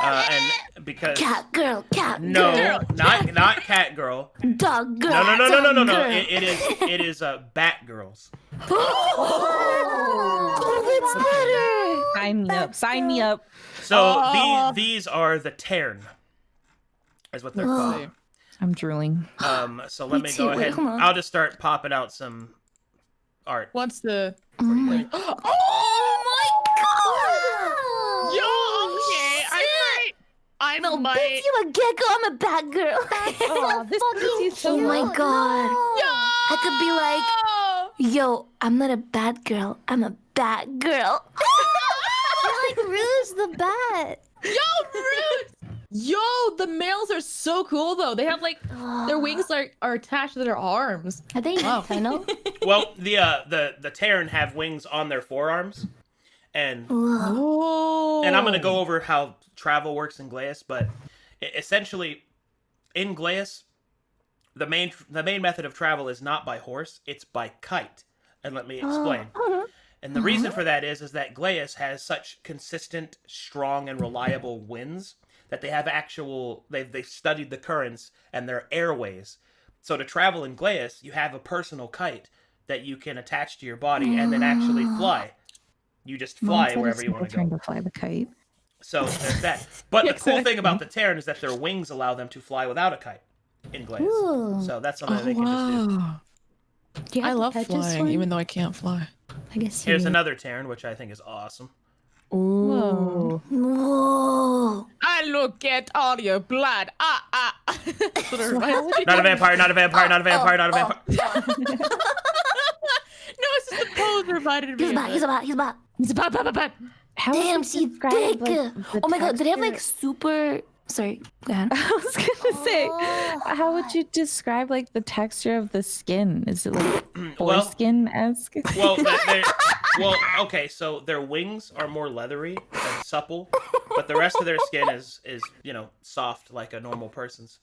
And because Cat girl, no, girl, not cat girl. dog girl. No. dog girl. It is bat girls. Oh, that's better. Sign me up. Sign me up. So these are the Tern, is what they're called. I'm drooling. So let Me me too. go Wait, ahead. hold on. I'll just start popping out some art. What's the? Oh my Yo, okay. I No, might. bitch, you a gecko. I'm a bad girl. Oh, this is so Oh my much. god. Yo! I could be like, yo, I'm not a bad girl. I'm a bad girl. You're like Rouge the Bat. Yo, Fruit! Yo, the males are so cool though. They have like their wings are attached to their arms. Are they Wow. nocturnal? Well, the Terran have wings on their forearms, and Oh. I'm gonna go over how travel works in Glaeus, but essentially, in Glaeus, the main method of travel is not by horse; it's by kite. And let me explain. And the reason for that is that Glaeus has such consistent, strong, and reliable winds that they have they've studied the currents and their airways. So to travel in Glaeus, you have a personal kite that you can attach to your body and then actually fly. You just fly wherever you want to trying go. to fly the kite. So there's that. But the cool Exactly. thing about the Terran is that their wings allow them to fly without a kite in Glaeus. Ooh. So that's something that they can just do. Wow. Do you I have love the patches flying, one? even though I can't fly. I guess Here's you... another Terran, which I think is awesome. Ooh. Whoa. I look at all your blood. That's what it reminds me. Not a vampire, not a vampire, not a vampire, not a vampire. No, it's just the pose reminded me. He's of back. it. He's back. He's back. He's back. How would Damn, you she describe, thick. like, the Oh my god, do they have like texture- super? Sorry, go ahead. I was gonna say, Oh, how would you describe like the texture of the skin? Is it like Well- foreskin-esque? Well, okay, so their wings are more leathery and supple, but the rest of their skin is soft like a normal person's.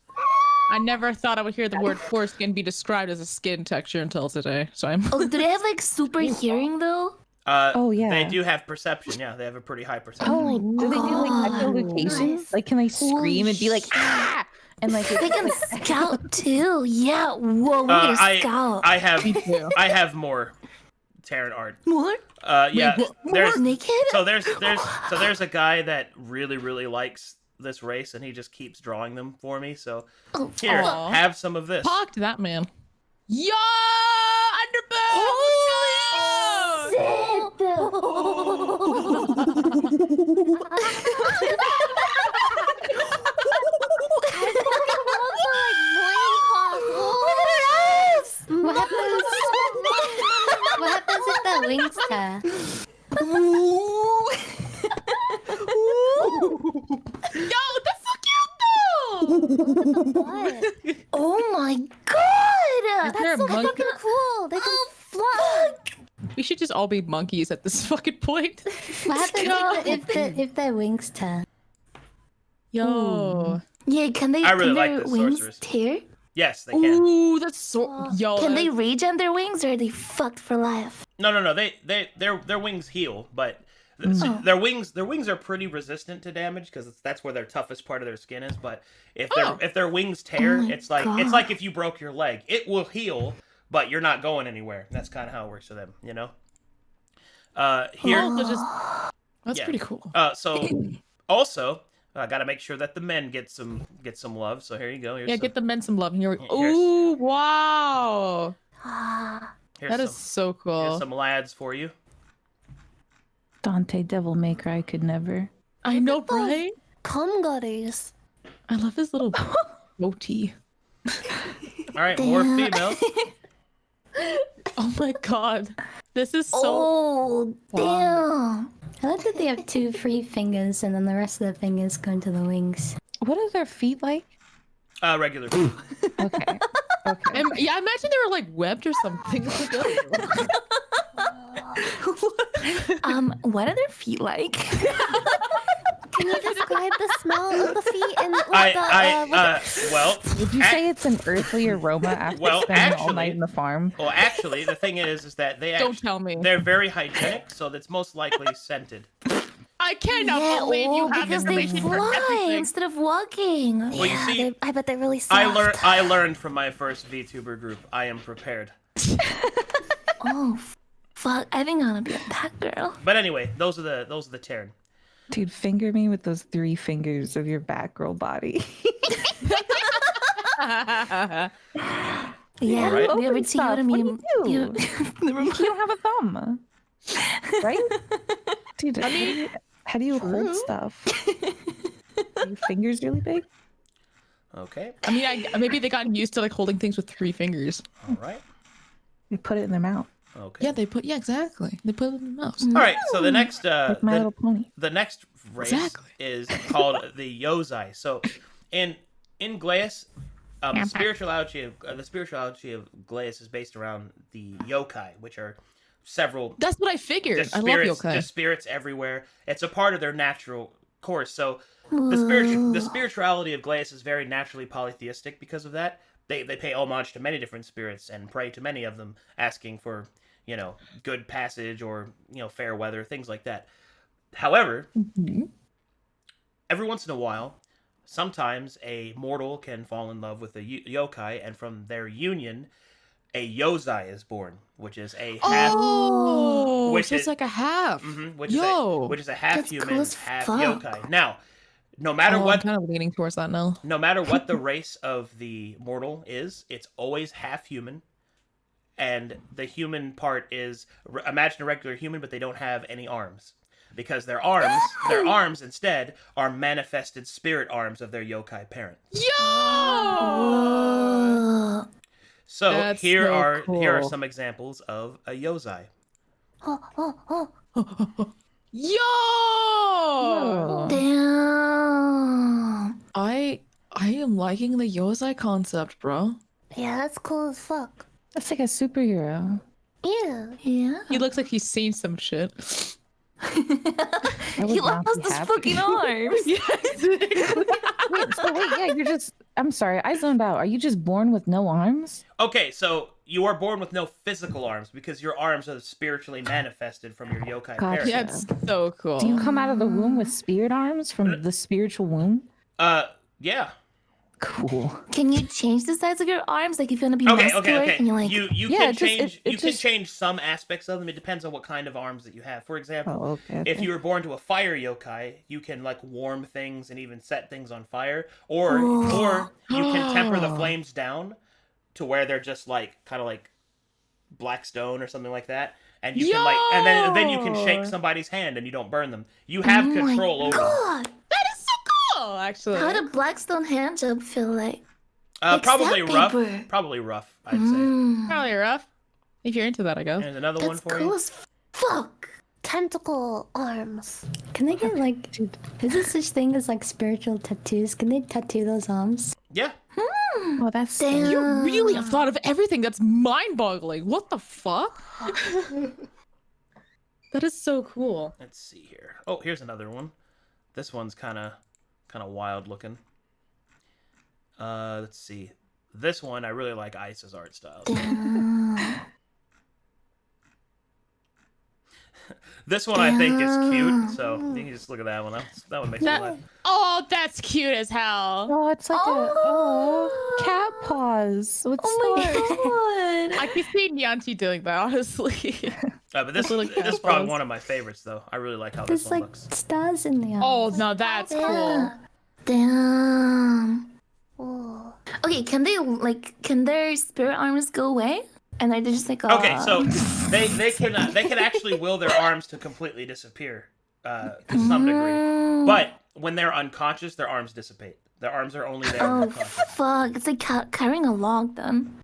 I never thought I would hear the word foreskin be described as a skin texture until today. So I'm. Oh, do they have like super hearing though? Oh, yeah. They do have perception. Yeah, they have a pretty high perception. Oh, do they do like echolocation? Nice. Like, can they scream and be like, ah? And like, They can scout too. Yeah. Whoa, we need to scout. I have more Terran art. More? Yeah, there's naked? so there's a guy that really likes this race, and he just keeps drawing them for me. So Oh, here, Aw. have some of this. Talk to that man. Yo, underbelly. What happens? What happens if the wings tear? Yo, that's so cute though. what? Oh my god! Is there a So monkey? fucking cool. They can fly. We should just all be monkeys at this fucking point. What happens if their wings tear? Yo. Yeah, can I really can like their this wings sorceress. tear? Yes, they can. Ooh, that's so. Yo. Can they that's- regen their wings or are they fucked for life? No. Their wings heal, but their wings are pretty resistant to damage because that's where their toughest part of their skin is. But if their wings tear, Oh my it's like God. if you broke your leg, it will heal, but you're not going anywhere. That's kind of how it works for them, you know. Here, Oh, so just. That's Yeah. pretty cool. so also, I got to make sure that the men get some love. So here you go. Here's Yeah, some, get the men some love. And you're. Here's- Ooh, wow. here's That is some, so cool. here's some lads for you. Dante Devil May Cry could never. I know, right? Cum gutties. I love his little goatee. All right, more Damn. females. Oh my god. This is so. Oh, damn. I like that they have 2 free fingers and then the rest of their fingers go into the wings. What are their feet like? Regular. Okay. Okay. Yeah, I imagine they were like webbed or something. What are their feet like? Can you describe the smell of the feet and Well, Would you say it's an earthly aroma after Well, spending all actually- night in the farm? well, actually, the thing is that they Don't actually, tell me. they're very hygienic, so that's most likely scented. I cannot believe you have because they information for fly everything. instead of walking. Well, you see, I bet they're really soft. I learned from my first VTuber group. I am prepared. Oh, fuck. I think I'm gonna be a bad girl. But anyway, those are the Terran. Dude, finger me with those 3 fingers of your Batgirl body. Yeah, Alright. you ever Open see what I stuff. What do mean? you do? Never mind. You don't have a thumb, right? Dude, I mean, how do you hold true. stuff? Are your fingers really big? Okay. I mean, maybe they got used to like holding things with 3 fingers. All right. You put it in their mouth, Okay. Yeah, exactly. They put it in the mouse. All right. So the next like My Little Pony. the next race Exactly. is called the Yozai. So in Glaeus, the spirituality of Glaeus is based around the yokai, which are several That's what I figured. just I love spirits, yokai. just spirits everywhere. It's a part of their natural course. So the spirituality of Glaeus is very naturally polytheistic because of that. They pay homage to many different spirits and pray to many of them, asking for, good passage or, fair weather, things like that. However, every once in a while, sometimes a mortal can fall in love with a yokai, and from their union, a Yozai is born, which is a half. Oh, which so it's is- like a half. Which Yo. is a half That's human, cool as half fuck. yokai. Now, no matter I'm what kind of leaning towards that now. no matter what the race of the mortal is, it's always half human. And the human part is, imagine a regular human, but they don't have any arms. Because their arms instead are manifested spirit arms of their yokai parent. Yo! So That's here so are cool. some examples of a Yozai. Yo! Oh. Damn. I am liking the Yozai concept, bro. Yeah, that's cool as fuck. That's like a superhero. Yeah. Yeah. He looks like he's seen some shit. I would He not lost be his happy. fucking arms. Wait, yeah, you're just. I'm sorry, I zoned out. Are you just born with no arms? Okay, so you are born with no physical arms because your arms are spiritually manifested from your yokai Gotcha. parent. Yeah, it's so cool. Do you come out of the womb with spirit arms from the spiritual womb? Yeah. Cool. Can you change the size of your arms? Like if you want to be Okay, muscular, okay. can you like? You Yeah, can it just- change it you can just- change some aspects of them. It depends on what kind of arms that you have. For example, Oh, okay. if you were born to a fire yokai, you can like warm things and even set things on fire, or you can temper the flames down to where they're just like kind of like black stone or something like that, and you can like and then you can shake somebody's hand and you don't burn them. You have Oh my control over them. God. That is so cool, actually. How did Blackstone hand job feel like? Probably rough. sandpaper. Probably rough, I'd say. Mm, Probably rough. If you're into that, I guess. There's another one that's for cool you. as fuck. Tentacle arms. Can they get like? Is there such thing as like spiritual tattoos? Can they tattoo those arms? Yeah. Oh, that's Damn. You really have thought of everything. That's mind-boggling. What the fuck? That is so cool. Let's see here. Oh, here's another one. This one's kind of wild looking. Let's see. This one I really like Ice's art style. This one I think is cute, so you can just look at that one. That one makes me laugh. Oh, that's cute as hell. Oh, it's like a cat paws with Oh my stars. God. I can see Nyanti doing that, honestly. But this Little this is probably cat one of my favorites, though. I really like how this There's one like looks. stars in the arms. Oh, no, that's cool. Yeah. Damn. Oh. Okay, can their spirit arms go away? And are they just like Okay, so they can actually will their arms to completely disappear to some degree, but when they're unconscious, their arms dissipate. Their arms are only there when Oh they're conscious. fuck! It's like carrying a log then.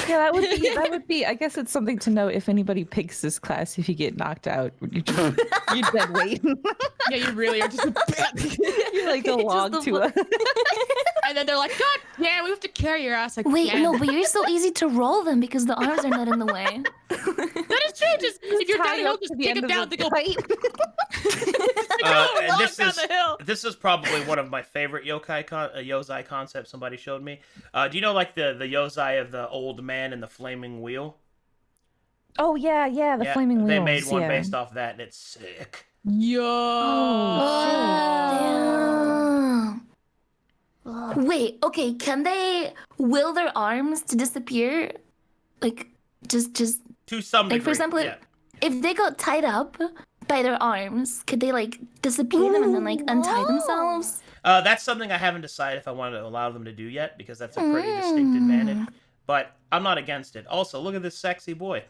Yeah, that would be. I guess it's something to note if anybody picks this class. If you get knocked out, you're dead weight. Yeah, you really are just. You're like a log to a. And then they're like, God damn, we have to carry your ass again. Wait, no, but you're so easy to roll them because the arms are not in the way. That is true. Just if you're down tie the hill, up just to the take end it of down the to go. And Walk this down is the hill. this is probably one of my favorite Yozai concepts somebody showed me. Do you know like the Yozai of the old man and the flaming wheel? Oh yeah, the Yeah, flaming wheels. they made one yeah. based off that, and it's sick. Yo. Damn. Wait, okay, can they will their arms to disappear? Like, just To some degree. like for example, yeah. if they got tied up by their arms, could they like disappear them and then like untie themselves? That's something I haven't decided if I want to allow them to do yet, because that's a pretty distinct advantage. But I'm not against it. Also, look at this sexy boy.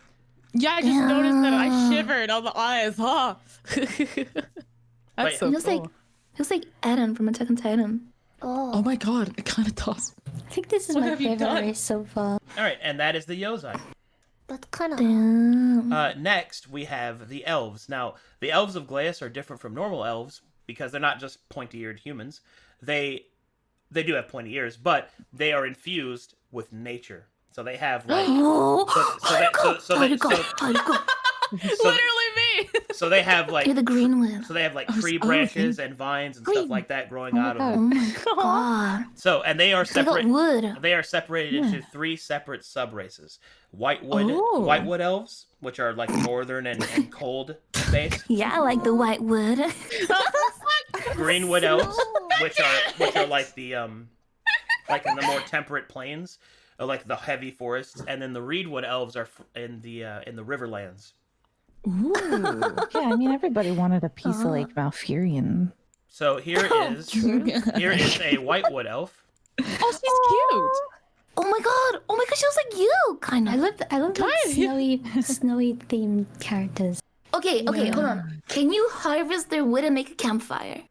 Yeah, I just noticed that. I shivered on the eyes. Huh? That's so Feels cool. like Eren from Attack on Titan. Oh my god, it kind of does. I think this is What my have you favorite done? race so far. All right, and that is the Yozai. That's kind of. Damn. Next, we have the Elves. Now, the Elves of Glaeus are different from normal elves because they're not just pointy-eared humans. They do have pointy ears, but they are infused with nature. So they have like Literally me. so they have like You're the Greenwood. so they have like tree branches and vines and stuff like that growing out of Oh them. my god. So and they are They got separate. wood. They are separated into 3 separate subraces: Whitewood elves, which are like northern and cold based. Yeah, I like the white wood. Greenwood elves, which are like the like in the more temperate plains, like the heavy forests, and then the Reedwood elves are in the Riverlands. Ooh. Yeah, I mean, everybody wanted a piece of like Malfurion. So here is a Whitewood elf. Oh, she's cute. Oh my god! Oh my god, she looks like you, kind of. I love like Kind. snowy themed characters. Okay, hold on. Can you harvest their wood and make a campfire?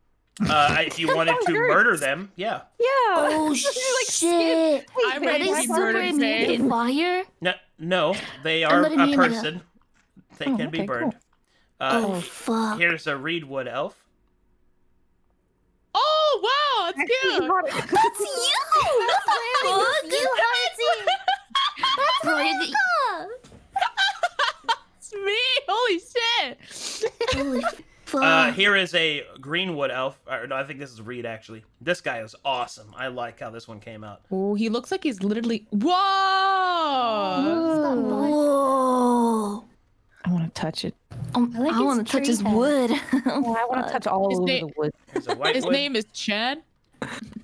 If you wanted to murder them, yeah. Yeah. Oh shit! I'm Are ready they to be super murdered immune today. to fire? No, they are not a immune to that. person. They can be okay, burned. Oh fuck! Here's a Reedwood elf. Oh wow, it's cute. That's you! You Bro, you're the- It's me. Holy shit. Holy fuck! Here is a Greenwood elf. Or, no, I think this is Reed actually. This guy is awesome. I like how this one came out. Oh, he looks like he's literally. Whoa. Whoa! I want to touch it. I like want to his touch his tree head. wood. Oh, I want to touch all His over name- the wood. Here's a Whitewood. His name is Chad.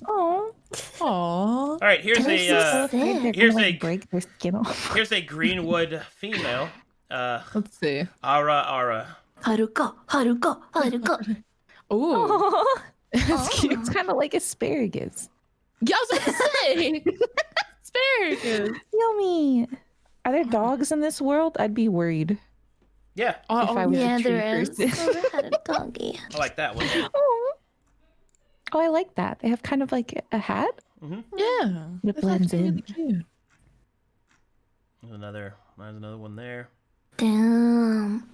Oh, Aww. All right, here's They're a so they're sick. gonna, Here's like, a- break their skin off. here's a Greenwood female. Let's see. Ara. Haruka. Ooh. It's cute. It's kind of like asparagus. Yeah, I was about to say. Asparagus. Yummy. Are there dogs in this world? I'd be worried Yeah, if I was Yeah, a tree there is. person. I had a doggy. I like that one. Oh, I like that. They have kind of like a hat. Yeah. It blends actually in. really cute. There's another one there. Damn.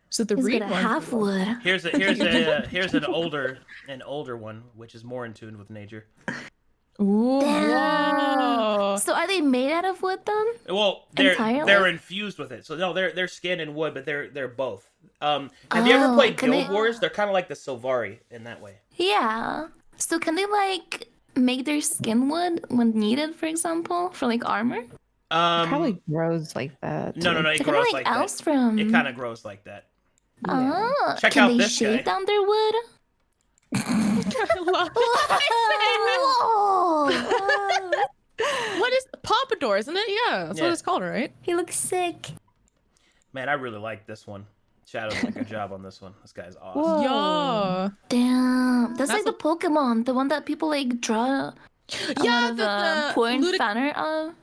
So the He's reed got a one. half wood. Here's an older one, which is more in tune with nature. Ooh. Damn. Whoa. So are they made out of wood then? Well, Entirely? they're infused with it. So no, they're skin and wood, but they're both. Have you ever played can Guild they- Wars? They're kind of like the Sylvari in that way. Yeah. So can they like make their skin wood when needed, for example, for like armor? Probably grows like that. No, it They're kind grows of like like that. elves from. It kind of grows like that. Oh, Check can out they this shave guy. down their wood? Oh, What is pompadour, isn't it? Yeah, that's Yeah. what it's called, right? he looks sick. Man, I really like this one. Shadow did a good job on this one. This guy's awesome. Whoa. Yeah. Damn, that's like That's the Pokemon, the one that people like draw a Yeah, lot of the porn ludic- fanner of.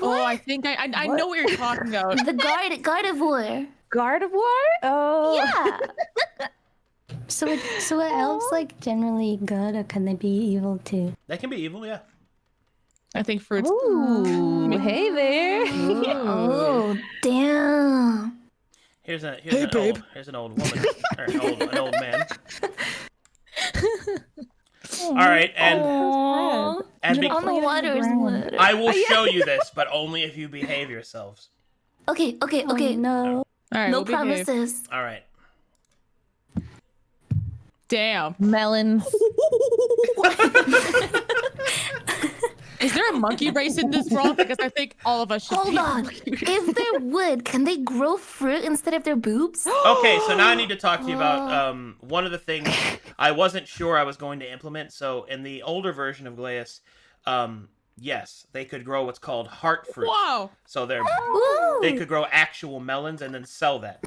Oh, I think I know what you're talking about. The Gardevoir. Gardevoir? Oh. Yeah. So are elves like generally good, or can they be evil too? That can be evil, yeah. I think fruits. Ooh, hey there. Oh, damn. Here's an babe. old woman or an old man. All right, and Aw. be- On the water's wood. I will show you this, but only if you behave yourselves. Okay. Oh, no. All right, No we'll behave. promises. All right. Damn. Melon. Is there a monkey race in this world? Because I think all of us should. Hold be on. monkey race. If they're wood, can they grow fruit instead of their boobs? Okay, so now I need to talk to you about one of the things I wasn't sure I was going to implement. So in the older version of Glaeus, yes, they could grow what's called heart fruit. Wow. So Ooh. they could grow actual melons and then sell that.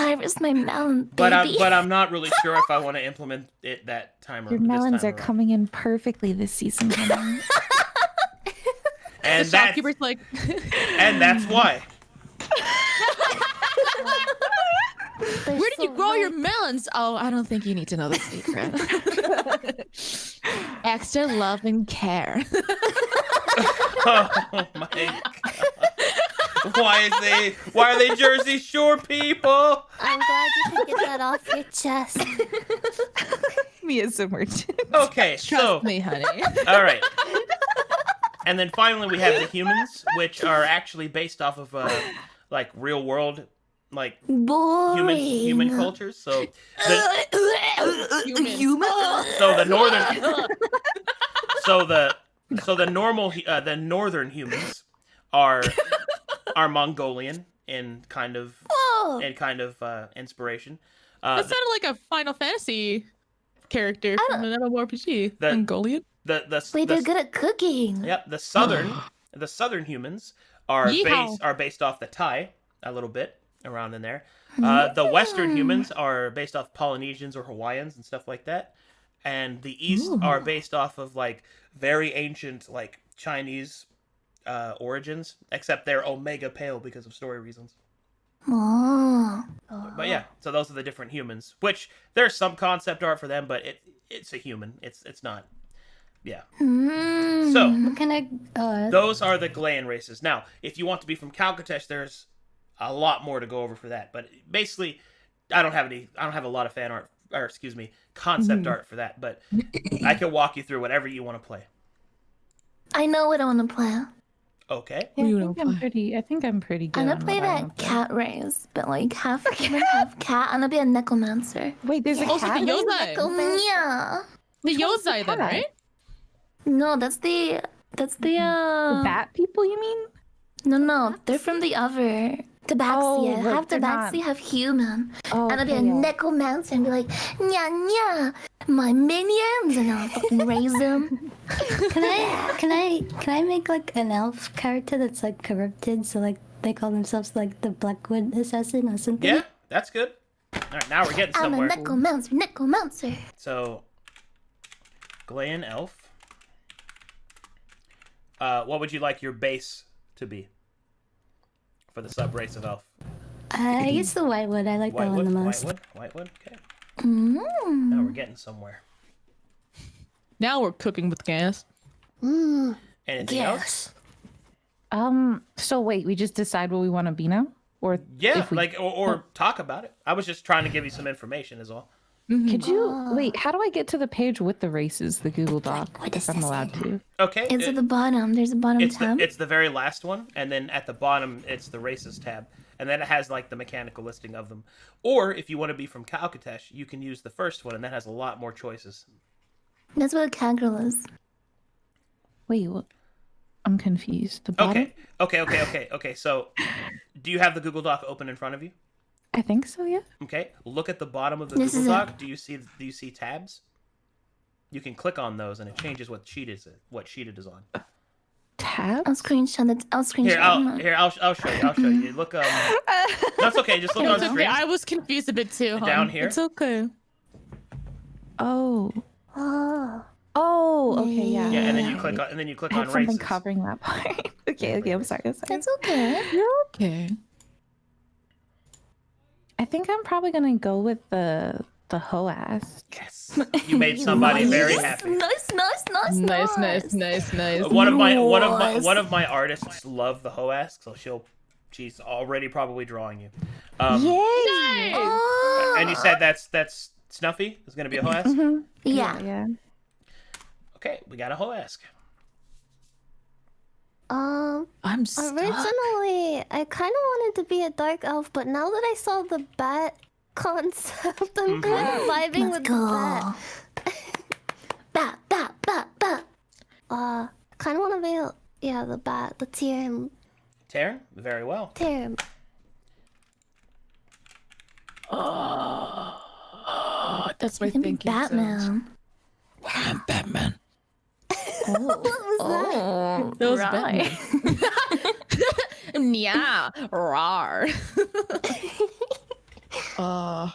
harvest my melon, baby. But I'm not really sure if I want to implement it that time. Your this melons time are around. coming in perfectly this season. Honey. And The that's shopkeeper's like, and that's why. They're where did you so grow your ripe. melons? Oh, I don't think you need to know the secret. Extra love and care. Oh my god. Why are they Jersey Shore people? I'm glad you could get that off your chest. Me as a merchant. Okay, Trust so me, honey. all right. And then finally we have the humans, which are actually based off of like real world like Boring. human cultures. So the Human. so the northern so the northern humans are Mongolian in kind of inspiration. That sounded like a Final Fantasy character from an MMORPG. The- Mongolian? Wait, they're good at cooking. Yep, the southern humans are Yeehaw. based off the Thai a little bit around in there. The western humans are based off Polynesians or Hawaiians and stuff like that. And the east are based off of like very ancient like Chinese origins, except they're Omega Pale because of story reasons. Oh. But yeah, so those are the different humans, which there's some concept art for them, but it's a human. It's not. Yeah. So What kind of those are the Glean races. Now, if you want to be from Calcatesh, there's a lot more to go over for that. But basically, I don't have a lot of fan art, or excuse me, concept art for that. But I can walk you through whatever you want to play. I know what I want to play. Okay. Yeah, You I don't think I'm play. pretty good. I'm on gonna play what I that wanna play. cat race, but like half human, half cat. I'm gonna be a necromancer. Wait, there's a Oh, it's like cat. a Yozai. Yeah. The one's the Yozai then, cat? right? No, that's the The bat people, you mean? No, they're from the other Tabaxi. Oh, Half they're not- Tabaxi, half human. Oh, And I'll be a okay, yeah. necromancer and be like, nya nya, my minions, and I'll fucking raise them. can I make like an elf character that's like corrupted, so like they call themselves like the Blackwood Assassin or something? Yeah, that's good. All right, now we're getting I'm a somewhere. necromancer. So, Glean Elf. What would you like your base to be for the sub race of elf? I guess the Whitewood. I like that one the most. Whitewood. Okay. Mm. Now we're getting somewhere. Now we're cooking with gas. Anything else? So wait, we just decide what we want to be now, or Yeah, if we- like or talk about it. I was just trying to give you some information, is all. Could you wait? How do I get to the page with the races, the Google Doc? what If is I'm this allowed to. Okay. It's at the bottom. There's a bottom tab. It's the very last one, and then at the bottom it's the races tab, and then it has like the mechanical listing of them. Or if you want to be from Calcatesh, you can use the first one, and that has a lot more choices. That's what a cat girl is. Wait, what? I'm confused. The bottom? Okay. So, do you have the Google Doc open in front of you? I think so. Yeah. Okay. Look at the bottom of the This Google is Doc. Do you see tabs? You can click on those, and it changes what sheet it is on. Tab. I'll screenshot it. I'll screenshot it. I'll show you. I'll show you. Look that's okay. Just look on It's okay. screen. I was confused a bit too. hon. Down here? It's okay. Oh. Oh. Oh. Okay. Yeah. Yeah, and then you yeah. click on I had races. something covering that part. okay. I'm sorry. That's okay. You're okay. I think I'm probably gonna go with the Hoas. Yes, you made somebody very happy. Nice. Nice. One of my artists love the Hoask, so she's already probably drawing you. Yay! Oh. And you said that's Snuffy is going to be a Hoask. Yeah. Yeah. Okay, we got a Hoask. I'm stuck. Originally, I kind of wanted to be a dark elf, but now that I saw the bat concept, I'm kind of vibing Let's with go. the bat. Bat. Kind of want to be, the bat. Let's hear him. Taryn, very well. Tear him. That's my You can be thinking. sounds. Batman. I'm Batman. What was that? That was Right. Batman. Yeah, rar. I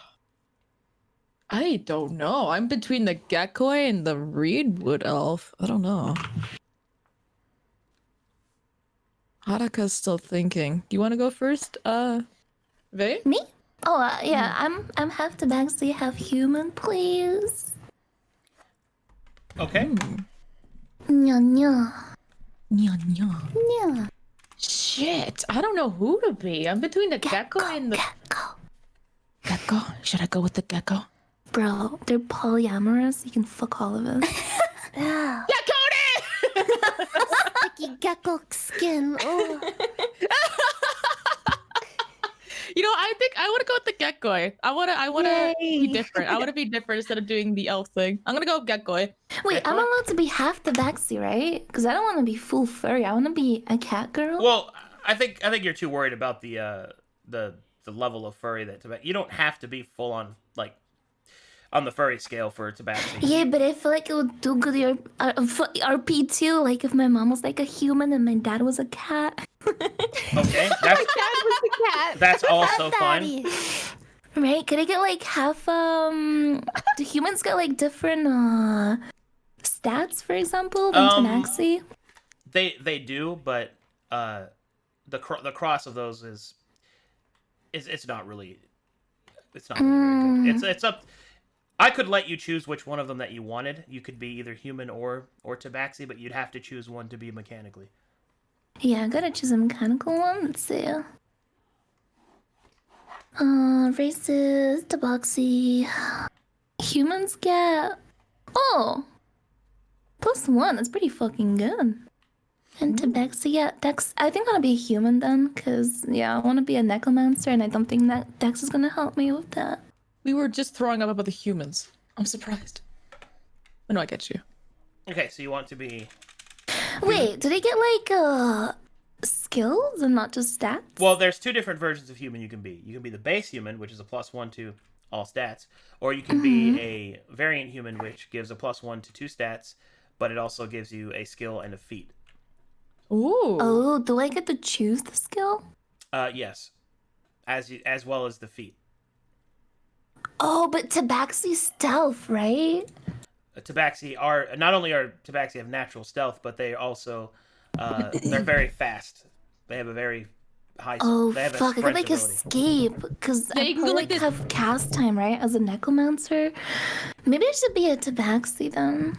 don't know. I'm between the Gecko and the Greenwood Elf. I don't know. Hataka's still thinking. Do you want to go first, Vey? Me? Oh, yeah. I'm half tabaxi, half human, please. Okay. Nya nya. Nya, nya. Yeah. Shit, I don't know who to be. I'm between the Gecko and the Gecko? Should I go with the gecko? Bro, they're polyamorous. You can fuck all of us. Yeah. Cody! Sticky gecko skin. Oh. You know, I think I want to go with the Gecko. I wanna be different. I want to be different instead of doing the elf thing. I'm gonna go with Gecko. Wait, Gecko? I'm allowed to be half tabaxi, right? Because I don't want to be full furry. I want to be a cat girl. Well, I think you're too worried about the level of furry that you don't have to be full on like on the furry scale for tabaxi. Yeah, but I feel like it would do good for RP too. Like if my mom was like a human and my dad was a cat. Okay, that's also fine. Daddy. Right? Could I get like half do humans get like different stats, for example, than tabaxi? They do, but the cross of those is it's not really very good. It's up. I could let you choose which one of them that you wanted. You could be either human or tabaxi, but you'd have to choose one to be mechanically. Yeah, I gotta choose a mechanical one. Let's see. Races, tabaxi. Humans get +1. That's pretty fucking good. And tabaxi, yeah, Dex. I think I'm gonna be a human then, cause yeah, I want to be a necromancer, and I don't think that Dex is gonna help me with that. We were just throwing up about the humans. I'm surprised. I know I get you. Okay, so you want to be. Wait, do they get like skills and not just stats? Well, there's two different versions of human you can be. You can be the base human, which is a +1 to all stats, or you can be a variant human, which gives a +1 to 2 stats, but it also gives you a skill and a feat. Ooh. Oh, do I get to choose the skill? Yes, as well as the feat. Oh, but tabaxi stealth, right? Tabaxi are not only have natural stealth, but they also they're very fast. They have a very high. Oh they have a fuck! I could sprint like ability. escape because Yeah, I you can probably go like like this. have cast time, right? As a necromancer, maybe I should be a tabaxi then.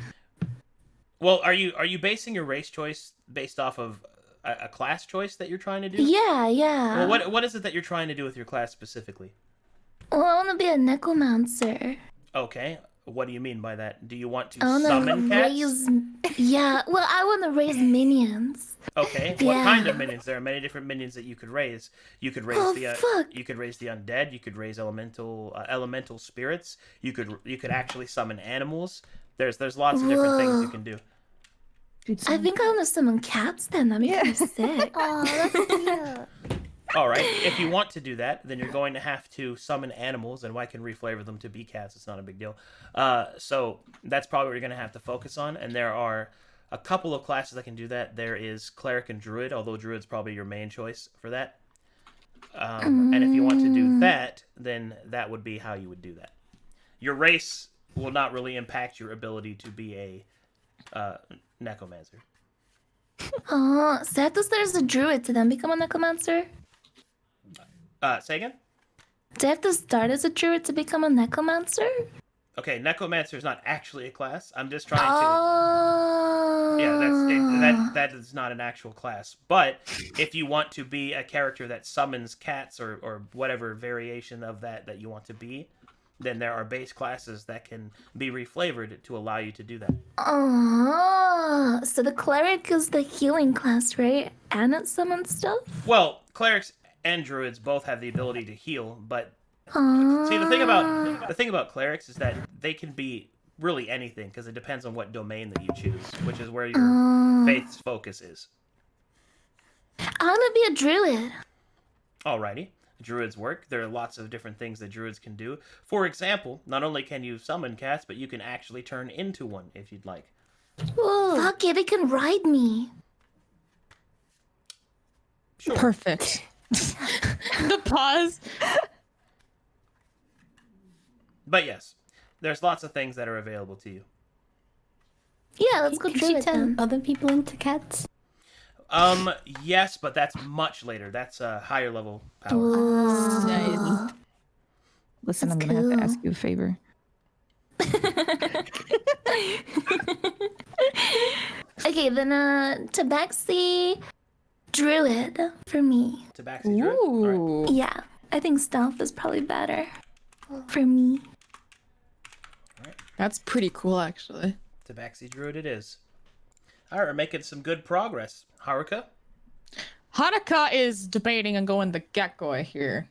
Well, are you basing your race choice based off of a class choice that you're trying to do? Yeah, yeah. Well, what is it that you're trying to do with your class specifically? Well, I want to be a necromancer. Okay, what do you mean by that? Do you want to I want summon to cats? raise. Yeah, well, I want to raise minions. Okay, what Yeah. kind of minions? There are many different minions that you could raise. You could raise Oh, the fuck. you could raise the undead. You could raise elemental spirits. You could actually summon animals. There's lots of different things you Whoa. can do. Dude, I think I want to summon cats then. That'd be kind of sick. Oh, that's cute. All right, if you want to do that, then you're going to have to summon animals, and I can reflavor them to be cats. It's not a big deal. So that's probably what you're going to have to focus on. And there are a couple of classes that can do that. There is Cleric and Druid, although Druid's probably your main choice for that. And if you want to do that, then that would be how you would do that. Your race will not really impact your ability to be a necromancer. Oh, so I have to start as a druid to then become a necromancer? Say again? Do I have to start as a druid to become a necromancer? Okay, necromancer is not actually a class. I'm just trying to. Oh. Yeah, that is not an actual class. But if you want to be a character that summons cats or whatever variation of that you want to be, then there are base classes that can be reflavored to allow you to do that. Oh, so the cleric is the healing class, right? And it summons stuff? Well, clerics and druids both have the ability to heal, but Oh. see the thing about clerics is that they can be really anything because it depends on what domain that you choose, which is where your faith's focus is. I want to be a druid. Alrighty. Druids work. There are lots of different things that druids can do. For example, not only can you summon cats, but you can actually turn into one if you'd like. Fuck yeah, they can ride me. Perfect. The pause. But yes, there's lots of things that are available to you. Yeah, let's go Can she druid turn then. other people into cats? Yes, but that's much later. That's a higher level power. Ooh. Listen, I'm That's gonna have to ask cool. you a favor. Okay, then Tabaxi druid for me. Tabaxi Druid? All right. Ooh. Yeah, I think stealth is probably better for me. That's pretty cool, actually. Tabaxi Druid it is. All right, we're making some good progress. Haruka? Haruka is debating on going the Gecko here.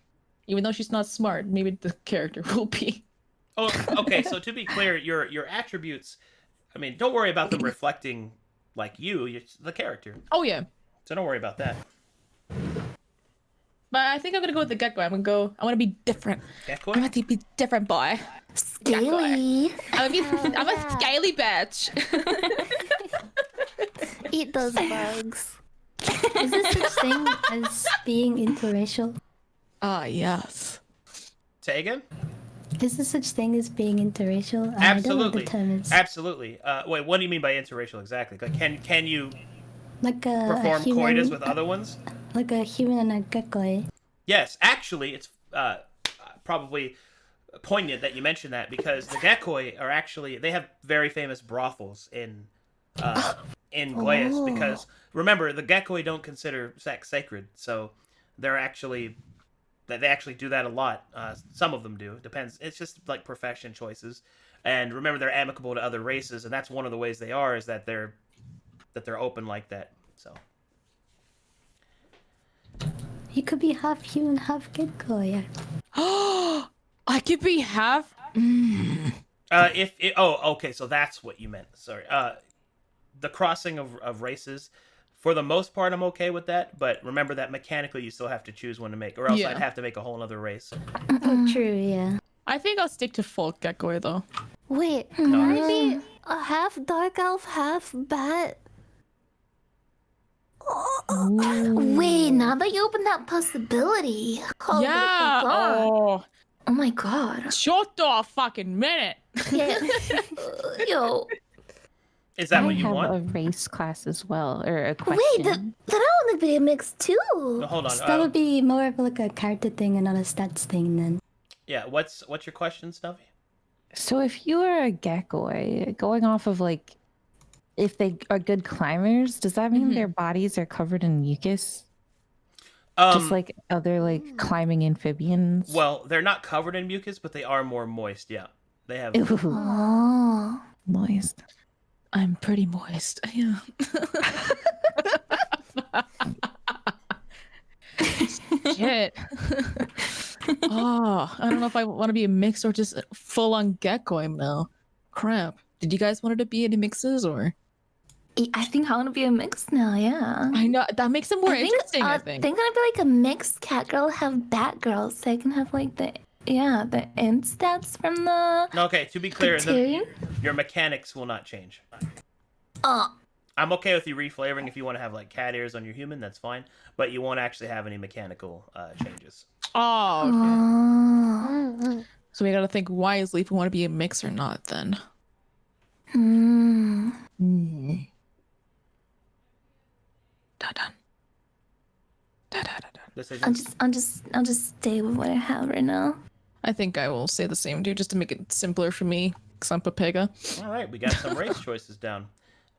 Even though she's not smart, maybe the character will be. Oh, okay. So to be clear, your attributes. I mean, don't worry about them reflecting like you're the character. Oh yeah. So don't worry about that. But I think I'm gonna go with the Gecko. I want to be different. Gecko? I want to be different, boy. Scaly. I'm a scaly bitch. Eat those bugs. Is there such thing as being interracial? Ah, yes. Say again? Is there such thing as being interracial? I don't know Absolutely. what the term is. Absolutely. Wait, what do you mean by interracial exactly? Like, can you Like a perform human, coitus with other ones? like a human and a gecko. Yes, actually, it's probably poignant that you mentioned that because the Geckoi are actually they have very famous brothels in Glaeus because remember the Geckoi don't consider sex sacred, so they actually do that a lot. Some of them do. Depends. It's just like profession choices. And remember, they're amicable to other races, and that's one of the ways they are is that they're open like that. So. You could be half human, half gecko. Yeah. I could be half. Okay, so that's what you meant. Sorry. The crossing of races, for the most part, I'm okay with that. But remember that mechanically, you still have to choose one to make, or else Yeah. I'd have to make a whole other race. Oh, true. Yeah. I think I'll stick to full Gecko though. Wait, can I be a half dark elf, half bat? Wait, now that you open that possibility. Oh, Yeah. my god. Oh, Oh my god. shut the fucking minute. Yeah. Yo. Is that I what you have want? a race class as well, or a Wait, question. then I want to be a mix too. No, hold on. So that would be more of like a character thing and not a stats thing then. Yeah. What's your question, Snuffy? So if you are a gecko, going off of like, if they are good climbers, does that mean their bodies are covered in mucus? Just like other like climbing amphibians? Well, they're not covered in mucus, but they are more moist. Yeah, they have. Ooh, Oh. moist. I'm pretty moist. Yeah. Shit. Oh, I don't know if I want to be a mix or just full on Gecko now. Crap. Did you guys want it to be any mixes or? I think I want to be a mix now, yeah. I know that makes it more interesting. I think. I'm gonna be like a mixed cat girl, have bat girl, so I can have like the int stats from the Okay, to be clear, team. your mechanics will not change. Oh, I'm okay with you reflavoring if you want to have like cat ears on your human, that's fine. But you won't actually have any mechanical changes. Oh, okay. oh. So we gotta think wisely if we want to be a mix or not. Then. Hmm. Dun, dun. Dun, dun, dun, dun. Decisions? I'll just stay with what I have right now. I think I will say the same, dude, just to make it simpler for me, because I'm Pepega. All right, we got some race choices down.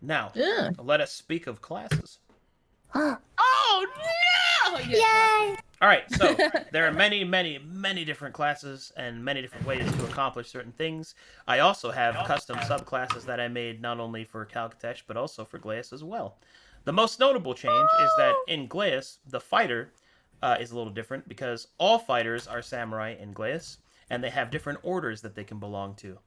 Now, Yeah. let us speak of classes. Oh no! Yay! All right, so there are many, many, many different classes and many different ways to accomplish certain things. I also have custom subclasses that I made not only for Calcatesh, but also for Glaeus as well. The most notable change is that in Glaeus, the fighter is a little different because all fighters are samurai in Glaeus, and they have different orders that they can belong to.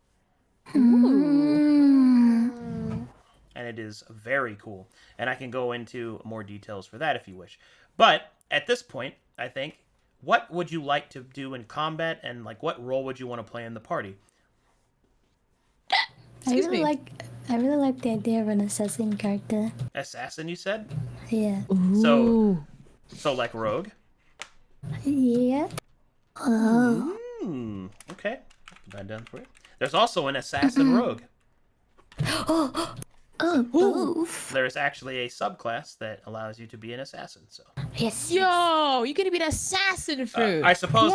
And it is very cool. And I can go into more details for that if you wish. But at this point, I think, what would you like to do in combat, and like what role would you want to play in the party? I Excuse really me. like the idea of an assassin character. Assassin, you said? Yeah. So like rogue? Yeah. Okay. that done for you. There's also an assassin rogue. Oh, both. There's actually a subclass that allows you to be an assassin. So Yes. Yo, you gonna be an assassin fruit. I suppose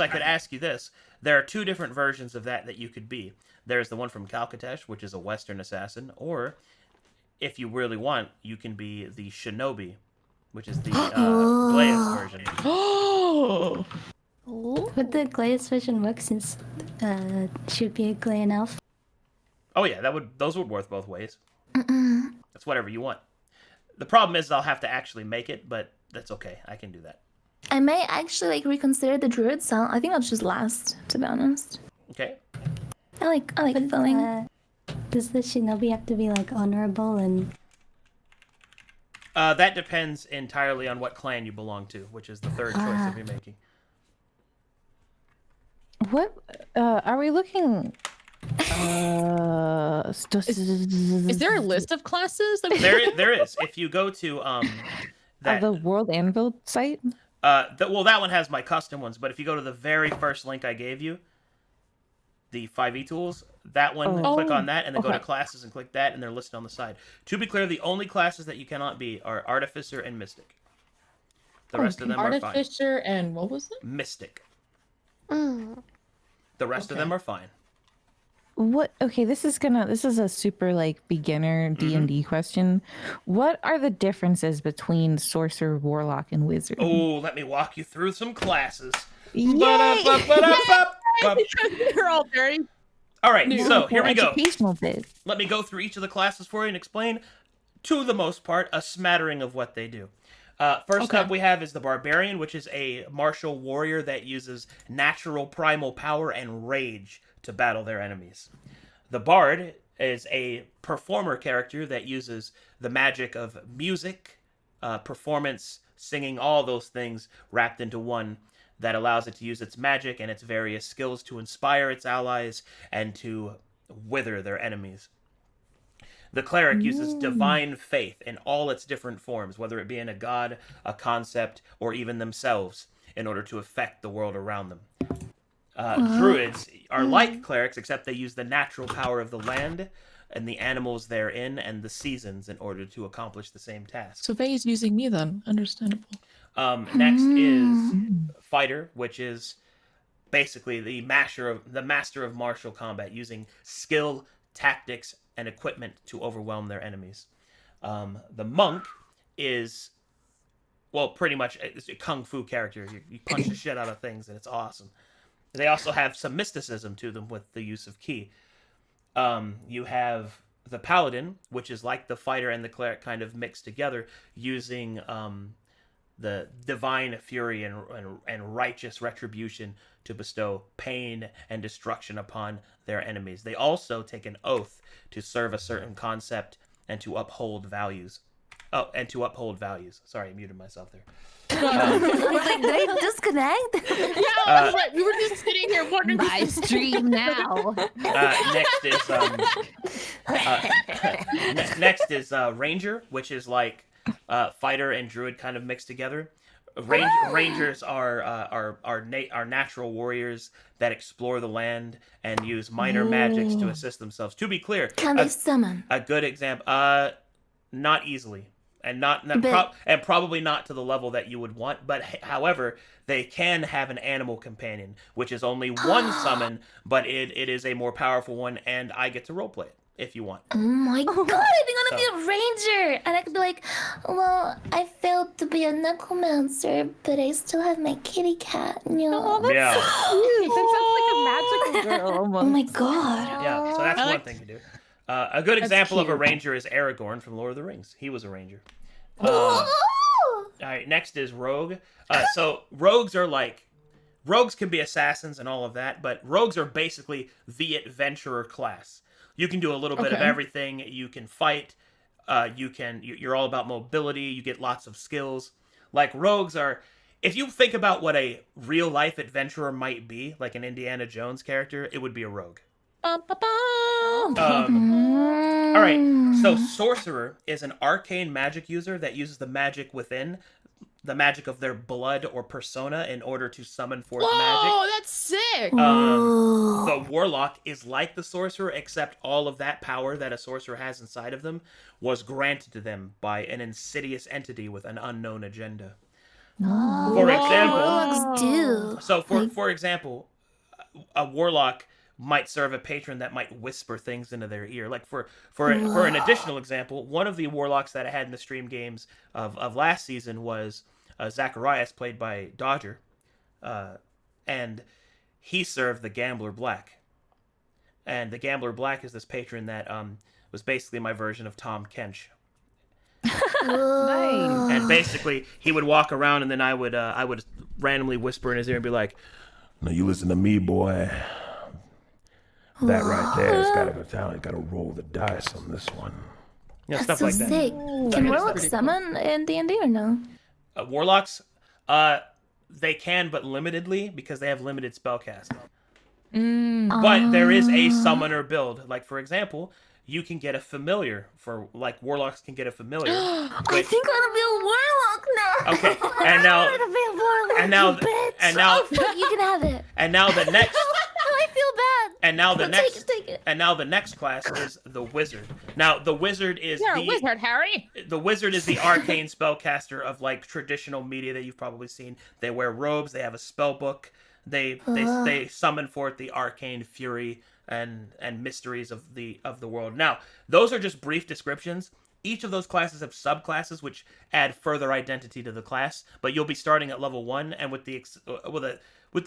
I could ask you this. There are two different versions of that you could be. There's the one from Calcatesh, which is a Western assassin, or if you really want, you can be the shinobi, which is the Glaeus version. Oh. But the Glaeus version works since should be a Glaean elf. Oh yeah, those would work both ways. That's whatever you want. The problem is I'll have to actually make it, but that's okay. I can do that. I may actually like reconsider the druid sound. I think I'll choose last, to be honest. Okay. I like filling. Does the shinobi have to be like honorable and? That depends entirely on what clan you belong to, which is the third choice that you're making. What are we looking? Is there a list of classes? That There is. If you go to the World Anvil site. That one has my custom ones, but if you go to the very first link I gave you, the 5e tools, that one, click on that, and then go to classes and click that, and they're listed on the side. To be clear, the only classes that you cannot be are Artificer and Mystic. The rest of them are fine. Artificer and what was it? Mystic. The rest of them are fine. What? Okay, this is a super like beginner D&D question. What are the differences between sorcerer, warlock, and wizard? Oh, let me walk you through some classes. Yay! They're all very. All right, so here we go. Educational bit. Let me go through each of the classes for you and explain, to the most part, a smattering of what they do. First up we have is the Barbarian, which is a martial warrior that uses natural primal power and rage to battle their enemies. The Bard is a performer character that uses the magic of music, performance, singing, all those things wrapped into one that allows it to use its magic and its various skills to inspire its allies and to wither their enemies. The Cleric uses divine faith in all its different forms, whether it be in a god, a concept, or even themselves, in order to affect the world around them. Druids are like clerics, except they use the natural power of the land and the animals therein and the seasons in order to accomplish the same task. So Faye's using me then. Understandable. Next is Fighter, which is basically the master of martial combat, using skill, tactics, and equipment to overwhelm their enemies. The Monk is, well, pretty much it's a kung fu character. You punch the shit out of things, and it's awesome. They also have some mysticism to them with the use of ki. You have the Paladin, which is like the Fighter and the Cleric kind of mixed together, using the divine fury and righteous retribution to bestow pain and destruction upon their enemies. They also take an oath to serve a certain concept and to uphold values. Sorry, I muted myself there. I was like, did I disconnect? Yeah, I was like, we were just sitting here wondering. Live stream now. Next is Ranger, which is like Fighter and Druid kind of mixed together. Rangers are natural warriors that explore the land and use minor magics to assist themselves. To be clear, Can they summon? a good example, not easily, and probably not to the level that you would want. But however, they can have an animal companion, which is only one summon, but it is a more powerful one, and I get to roleplay it if you want. Oh my god, I think I'm gonna be a ranger! And I could be like, well, I failed to be a necromancer, but I still have my kitty cat. No. Yeah. That sounds like a magical girl almost. Oh my god. Yeah, so that's one thing to do. A good example of a ranger is Aragorn from Lord of the Rings. He was a ranger. All right, next is Rogue. So rogues can be assassins and all of that, but rogues are basically the adventurer class. You can do a little bit of everything. You can fight. You're all about mobility. You get lots of skills. Like rogues are, if you think about what a real life adventurer might be, like an Indiana Jones character, it would be a rogue. All right, so Sorcerer is an arcane magic user that uses the magic within the magic of their blood or persona in order to summon forth Whoa, magic. that's sick. The warlock is like the sorcerer, except all of that power that a sorcerer has inside of them was granted to them by an insidious entity with an unknown agenda. For example, Warlocks do. so for example, a warlock might serve a patron that might whisper things into their ear. Like for an additional example, one of the warlocks that I had in the stream games of last season was Zacharias, played by Dodger, and he served the Gambler Black. And the Gambler Black is this patron that was basically my version of Tom Kench. Nice. And basically, he would walk around, and then I would randomly whisper in his ear and be like, "Now you listen to me, boy. That right there has got to go down. You got to roll the dice on this one." you know, That's stuff so like that. sick. Can warlocks pretty summon in D&D or no? Warlocks, they can, but limitedly, because they have limited spellcasting. But there is a summoner build. Like, for example, you can get a familiar for, like, warlocks can get a familiar. I think I want to be a warlock now. Okay, and now, and now, and now, You can have it. and now the next, I feel bad. and now the next, Take it. and now the next class is the wizard. Now the wizard is You're a the wizard, Harry. the wizard is the arcane spellcaster of like traditional media that you've probably seen. They wear robes. They have a spell book. They summon forth the arcane fury and mysteries of the world. Now, those are just brief descriptions. Each of those classes have subclasses which add further identity to the class, but you'll be starting at level 1, and with the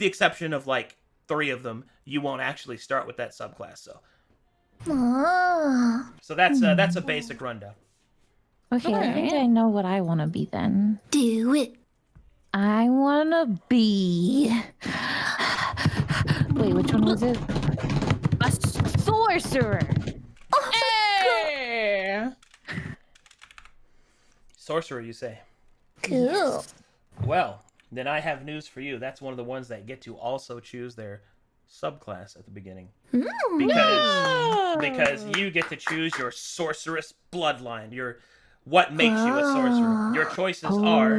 exception of like 3 of them, you won't actually start with that subclass. So that's a basic rundown. Okay, I think I know what I want to be then. Do it. I want to be. Wait, which one was it? A sorcerer. Hey. Sorcerer, you say? Cool. Well, then I have news for you. That's one of the ones that get to also choose their subclass at the beginning. Because you get to choose your sorceress bloodline. What makes you a sorcerer? Your choices are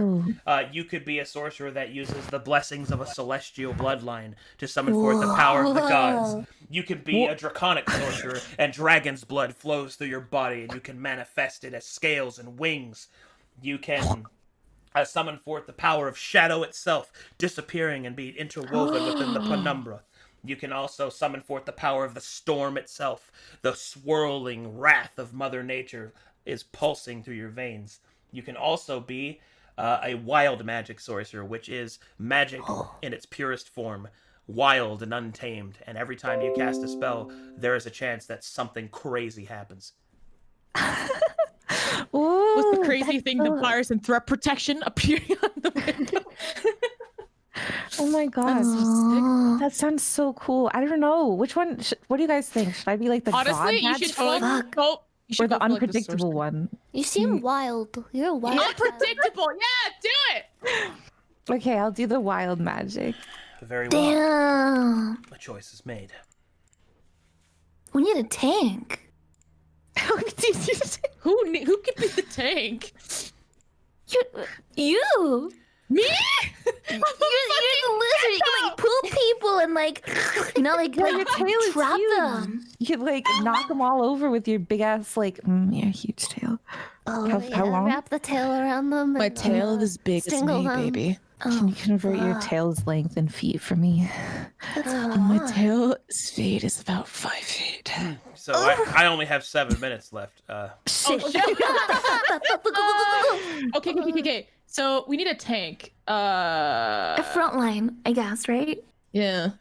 you could be a sorcerer that uses the blessings of a celestial bloodline to summon forth the power of the gods. You could be a draconic sorcerer, and dragon's blood flows through your body, and you can manifest it as scales and wings. You can summon forth the power of shadow itself, disappearing and be interwoven within the penumbra. You can also summon forth the power of the storm itself. The swirling wrath of Mother Nature is pulsing through your veins. You can also be a wild magic sorcerer, which is magic in its purest form, wild and untamed. And every time you cast a spell, there is a chance that something crazy happens. What's the crazy thing? The fires and threat protection appearing on the window. Oh my god, That's so sick. that sounds so cool. I don't know which one. What do you guys think? Should I be like the Honestly, god you magic should totally one? go. You should Or the go for, like, unpredictable sorcerer. one? You seem wild. You're a wild. Unpredictable. Yeah, do it. Okay, I'll do the wild magic. Very well. Damn. A choice is made. We need a tank. Who could be the tank? You. Me? You're the lizard. You can like poop people and like, you know, like, Your tail is trap huge. them. You could like knock them all over with your big ass yeah, huge tail. Oh, How long? Wrap the tail around them. My and, tail is as big as strangle me, them. baby. Can you convert your tail's length in feet for me? My tail's feet is about 5 feet. So I only have 7 minutes left. Okay. So we need a tank. A front line, I guess, right? Yeah.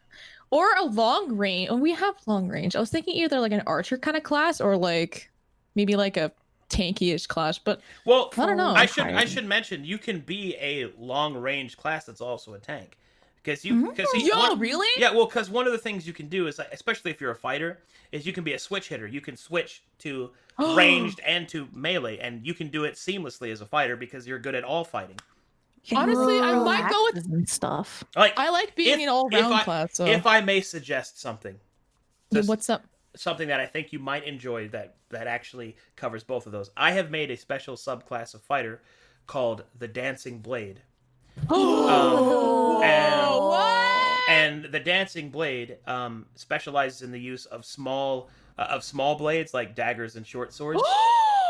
Or a long range. Oh, we have long range. I was thinking either like an archer kind of class or like maybe like a tanky-ish class, but Well, I don't know. I should mention you can be a long range class that's also a tank, because really? Yeah, well, because one of the things you can do is, especially if you're a fighter, is you can be a switch hitter. You can switch to ranged and to melee, and you can do it seamlessly as a fighter because you're good at all fighting. Honestly, I might go with. Axes and stuff. Like I like being an all-round class. So. If I may suggest something, Yeah, what's up? something that I think you might enjoy that actually covers both of those. I have made a special subclass of fighter called the Dancing Blade. Oh, And the dancing blade specializes in the use of small blades like daggers and short swords.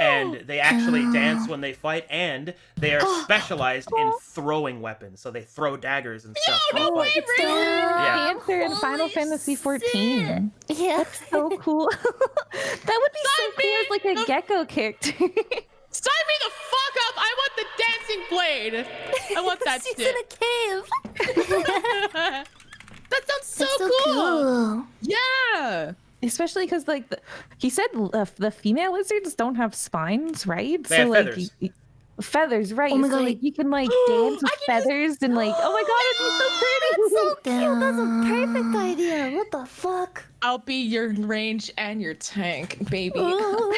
And they actually dance when they fight, and they are specialized in throwing weapons. So they throw daggers and stuff. my fight. favorite! Yeah. Panther in Final Fantasy 14. Yeah. That's so cool. That would be so cool as like a Gecko character. Sign me the fuck up! I want the dancing blade. I want that She's shit. in a cave. That sounds so, That's so cool. cool. Yeah. Especially because, like, he said the female lizards don't have spines, right? They have like, feathers. Feathers, right? Oh my so, God, like, you can like dance with feathers and like, oh my god, it'd be so pretty. So cute. That's a perfect idea. What the fuck? I'll be your range and your tank, baby. Oh,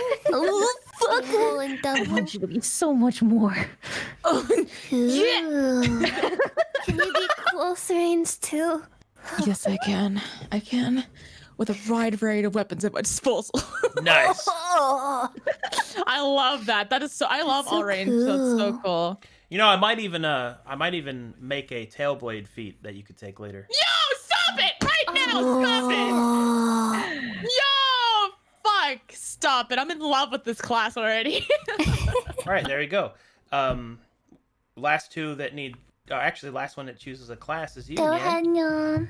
fuck. Rolling I double. want you to be so much more. Yeah. Can you be close range too? Yes, I can. I can. With a wide variety of weapons at my disposal. Nice. Oh, I love that. That is so. I love so all range. That's so cool. cool. You know, I might even make a tailblade feat that you could take later. Yo, stop it right now! Stop it! Yo, fuck! Stop it! I'm in love with this class already. All right, there you go. Last two that need. Actually, last one that chooses a class is you. Go Nyan. ahead, Nyan.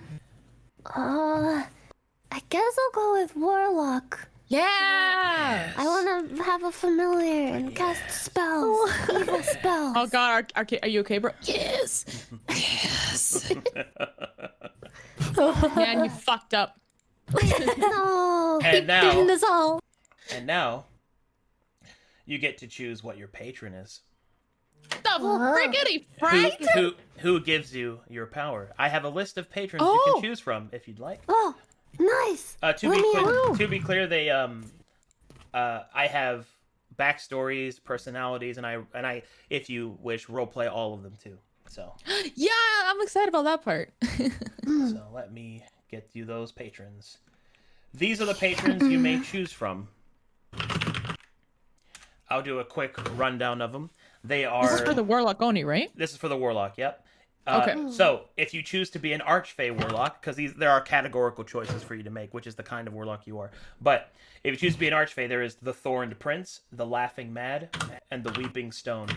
I guess I'll go with Warlock. Yeah. I want to have a familiar and cast spells, evil spells. Oh God, are you okay, bro? Yes. Yes. Man, you fucked up. No. And now, Doing this all. you get to choose what your patron is. The friggity Frank. Who gives you your power? I have a list of patrons you Oh. can choose from if you'd like. Oh, nice. To be clear, they I have backstories, personalities, and I if you wish roleplay all of them too. So Yeah, I'm excited about that part. so let me get you those patrons. These are the patrons you may choose from. I'll do a quick rundown of them. They are. This is for the warlock only, right? This is for the warlock. Yep. Okay. So if you choose to be an archfey warlock, because there are categorical choices for you to make, which is the kind of warlock you are. But if you choose to be an archfey, there is the Thorned Prince, the Laughing Mad, and the Weeping Stone.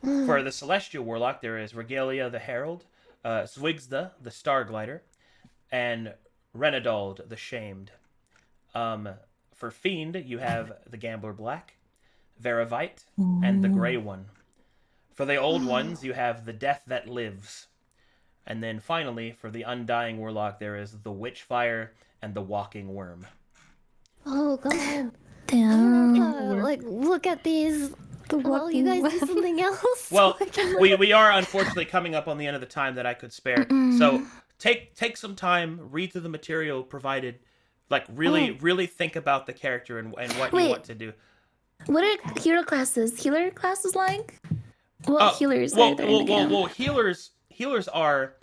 For the celestial warlock, there is Regalia the Herald, Zwigzda the Starglider, and Renadald the Shamed. For fiend, you have the Gambler Black, Veravite, and the Grey One. For the old ones, you have the Death That Lives. And then finally, for the Undying Warlock, there is the Witchfire and the Walking Worm. Oh, go ahead. Damn. Like, look at these. Well, you guys do something else. Well, we are unfortunately coming up on the end of the time that I could spare. So take some time, read through the material provided, like really think about the character and what you want to do. What are hero classes? Healer classes like? What healers are there in the game? Well, healers are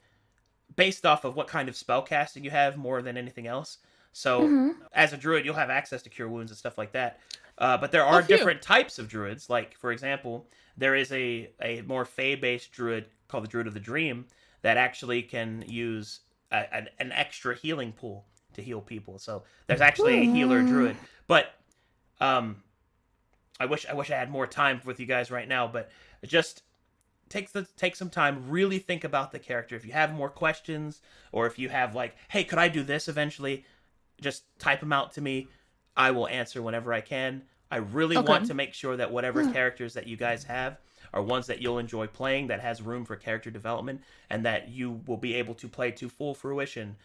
based off of what kind of spell casting you have more than anything else. So as a druid, you'll have access to cure wounds and stuff like that. But there are different types of druids. Like, for example, there is a more Fey-based druid called the Druid of the Dream that actually can use an extra healing pool to heal people. So there's actually a healer druid. But I wish I had more time with you guys right now. But just take some time, really think about the character. If you have more questions, or if you have like, hey, could I do this eventually? Just type them out to me. I will answer whenever I can. I really want to make sure that whatever characters that you guys have are ones that you'll enjoy playing, that has room for character development, and that you will be able to play to full fruition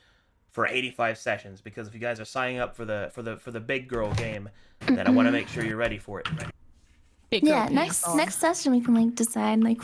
for 85 sessions. Because if you guys are signing up for the big girl game, then I want to make sure you're ready for it. Yeah, next session we can like decide like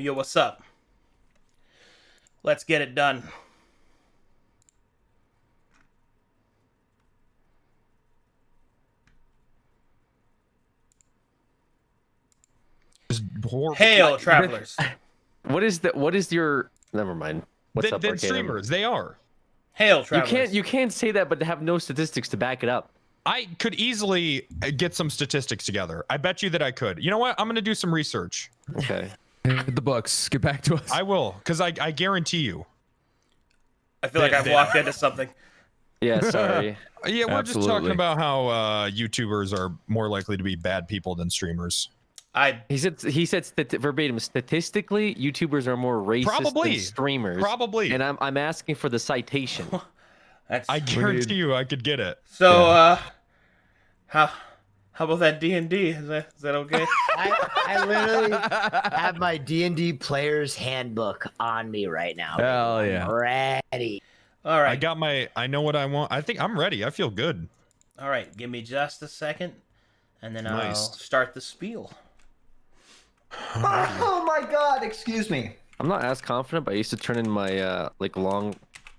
Yo, what's up? Let's get it done. Hail, travelers. What is your? Never mind. What's up, Then Arcanum? streamers, they are. Hail, travelers. You can't say that, but have no statistics to back it up. I could easily get some statistics together. I bet you that I could. You know what? I'm gonna do some research. Okay. The books. Get back to us. I will, because I guarantee you. I feel like I've walked into something. Yeah, sorry. Yeah, we're just talking Absolutely. about how YouTubers are more likely to be bad people than streamers. He said verbatim, statistically, YouTubers are more racist than streamers. Probably. And I'm asking for the citation. I guarantee you I could get it. So, how about that D&D? Is that okay? I literally have my D&D player's handbook on me right now. Hell yeah. I'm ready. All right. I know what I want. I think I'm ready. I feel good. All right, give me just a second, and then I'll Nice. start the spiel. Oh my god, excuse me. I'm not as confident, but I used to turn in my long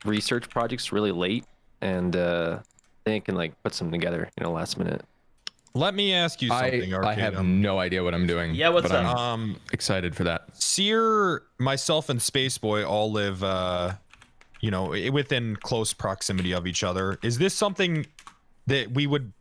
research projects really late, and I think I can like put some together, last minute. Let me ask you something, I have Arcanum. no idea what I'm doing. Yeah, what's but up? I'm excited for that. Seer, myself, and Spaceboy all live, within close proximity of each other. Is this something that we would